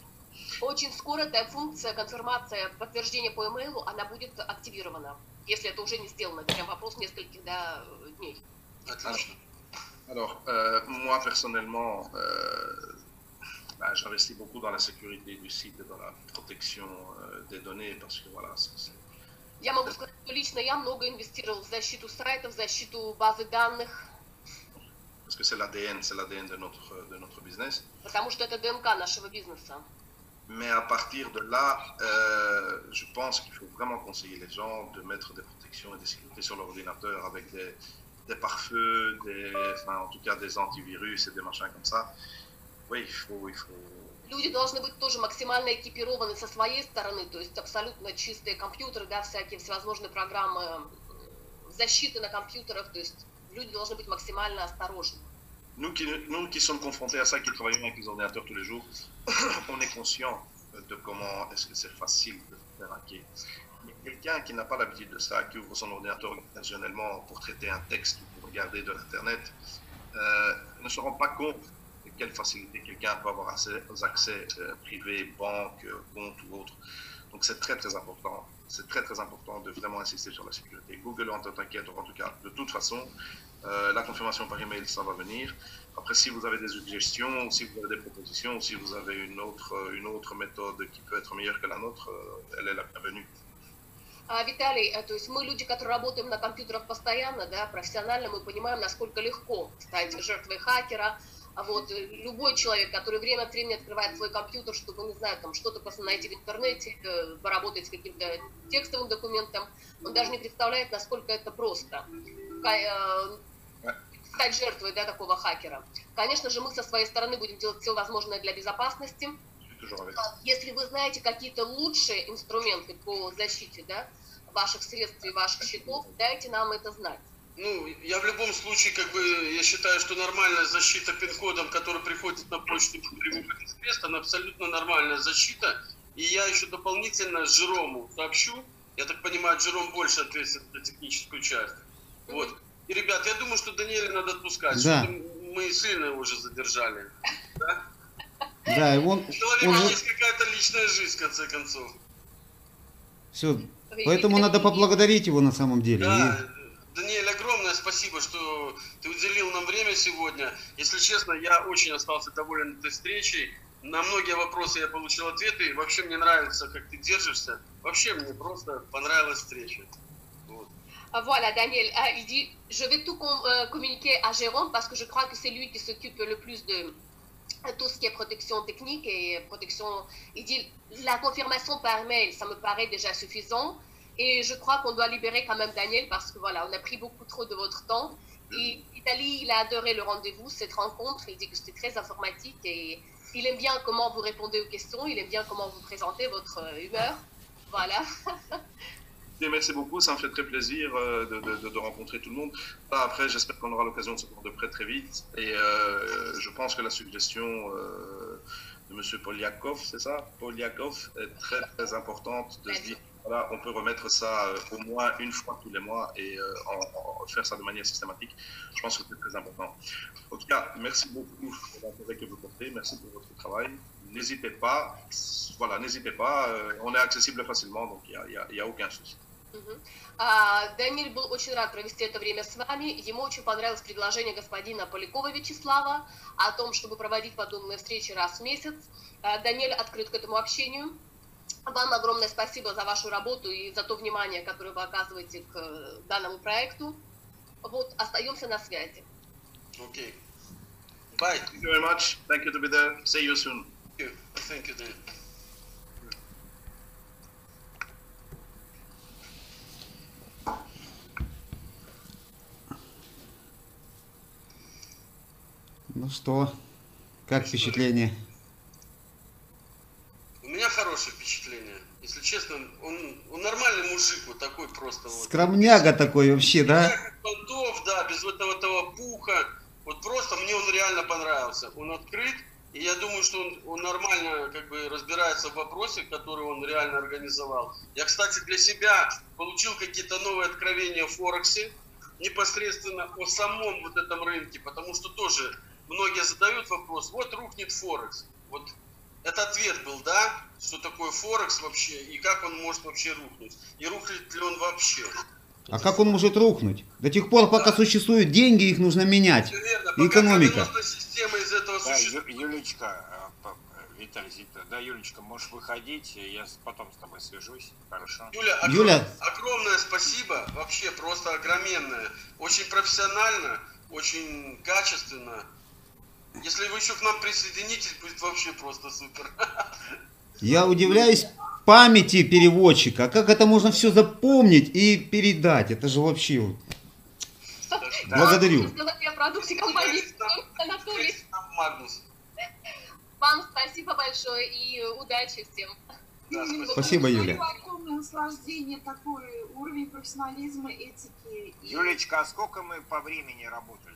Очень скоро эта функция, конфирмация, подтверждение по имейлу, она будет активирована, если это уже не сделано. Прям вопрос нескольких дней. Отлично. Alors, moi personnellement, j'investis beaucoup dans la sécurité du site et dans la protection des données parce que voilà, Я могу сказать, что лично я много инвестировал в защиту сайтов, в защиту базы данных. Parce que c'est l'ADN de notre business. Потому что это ДНК нашего бизнеса. Mais à partir de là, je pense qu'il faut vraiment conseiller les gens de mettre des protections et des sécurités sur l'ordinateur avec des pare-feux, enfin, en tout cas des antivirus et des machins comme ça. Oui, il faut... Люди должны быть тоже максимально экипированы со своей стороны, то есть абсолютно чистые компьютеры, да, всякие всевозможные программы защиты на компьютерах, то есть люди должны быть максимально осторожны. Nous qui sommes confrontés à ça, qui travaillons avec les ordinateurs tous les jours, on est conscient de comment est-ce que c'est facile de faire hacker. Mais quelqu'un qui n'a pas l'habitude de ça, qui ouvre son ordinateur occasionnellement pour traiter un texte ou pour regarder de l'internet, ne se rend pas compte de quelle facilité quelqu'un peut avoir aux accès privés, banques, comptes ou autres. Donc c'est très très important. C'est très très important de vraiment insister sur la sécurité. Google Authenticator, en tout cas, de toute façon, la confirmation par email, ça va venir. Après, si vous avez des suggestions, si vous avez des propositions, si vous avez une autre méthode qui peut être meilleure que la nôtre, elle est la bienvenue. Виталий, то есть мы люди, которые работаем на компьютерах постоянно, да, профессионально, мы понимаем, насколько легко стать жертвой хакера. Вот, любой человек, который время от времени открывает свой компьютер, чтобы, не знаю, там что-то просто найти в интернете, поработать с каким-то текстовым документом, он даже не представляет, насколько это просто стать жертвой, да, такого хакера. Конечно же, мы со своей стороны будем делать все возможное для безопасности. Если вы знаете какие-то лучшие инструменты по защите, да, ваших средств и ваших счетов, дайте нам это знать. Ну, я в любом случае, как бы, я считаю, что нормальная защита пин-кодом, который приходит на почту при выходе средств, она абсолютно нормальная защита. И я еще дополнительно Жерому сообщу, я так понимаю, Жером больше ответственен за техническую часть. Вот. И, ребят, я думаю, что Даниэля надо отпускать, да. Мы сильно его уже задержали. Да? Да, и он... У человека есть какая-то личная жизнь, в конце концов. Все, поэтому надо поблагодарить его на самом деле. Да. Даниэль, огромное спасибо, что ты уделил нам время сегодня. Если честно, я очень остался доволен этой встречей. На многие вопросы я получил ответы. Вообще мне нравится, как ты держишься. Вообще мне просто понравилась встреча. Вот. Voilà, Daniel, il dit, je vais tout communiquer à Jérôme parce que je crois que c'est lui qui s'occupe le plus de tout ce qui est protection technique et protection. Il dit, la confirmation par mail, ça me paraît déjà suffisant. Et je crois qu'on doit libérer quand même Daniel parce que voilà, on a pris beaucoup trop de votre temps. Et Italie, il a adoré le rendez-vous, cette rencontre. Il dit que c'était très informatique et il aime bien comment vous répondez aux questions. Il aime bien comment vous présentez votre humeur. Voilà. Merci beaucoup, ça me fait très plaisir de rencontrer tout le monde. Après, j'espère qu'on aura l'occasion de se voir de près très vite. Et je pense que la suggestion de M. Polyakov, c'est ça, Polyakov, est très très importante de se dire, voilà, on peut remettre ça au moins une fois tous les mois et faire ça de manière systématique. Je pense que c'est très important. En tout cas, merci beaucoup pour l'intérêt que vous portez, merci pour votre travail. n'hésitez pas. Voilà, n'hésitez pas. On est accessible facilement, donc il y a aucun souci. Даниэль был очень рад провести это время с вами. Ему очень понравилось предложение господина Полякова Вячеслава о том, чтобы проводить подобные встречи раз в месяц. Даниэль открыт к этому общению. Вам огромное спасибо за вашу работу и за то внимание, которое вы оказываете к данному проекту. Вот, остаемся на связи. Okay. Bye. Thank you very much. Thank you to be there. See you soon. Thank you, Dan. Ну что, как впечатление? У меня хорошее впечатление. Если честно, он нормальный мужик, вот такой просто. Скромняга такой вообще, да? Понтов, да, без вот этого пуха. Вот просто мне он реально понравился. Он открыт, и я думаю, что он нормально как бы разбирается в вопросе, который он реально организовал. Я, кстати, для себя получил какие-то новые откровения в Форексе, непосредственно о самом вот этом рынке, потому что тоже многие задают вопрос, вот рухнет Форекс. Вот это ответ был, да, что такое Форекс вообще, и как он может вообще рухнуть, и рухнет ли он вообще. А как он может рухнуть? До тех пор, пока существуют деньги, их нужно менять. Верно, экономика. Система из этого да, существует. Юлечка, Виталий, да, Юлечка, можешь выходить, я потом с тобой свяжусь, хорошо? Юля, огромное спасибо, вообще просто огроменное. Очень профессионально, очень качественно. Если вы еще к нам присоединитесь, будет вообще просто супер. Я удивляюсь памяти переводчика. Как это можно все запомнить и передать? Это же вообще... Да. Благодарю. О продукте компании Анатолий. Вам спасибо большое и удачи всем. Да, спасибо, Юля. Огромное наслаждение, такой уровень профессионализма, этики. Юлечка, а сколько мы по времени работали?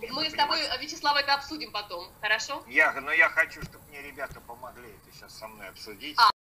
Мы с тобой, Вячеслав, это обсудим потом, хорошо? Но я хочу, чтобы мне ребята помогли это сейчас со мной обсудить.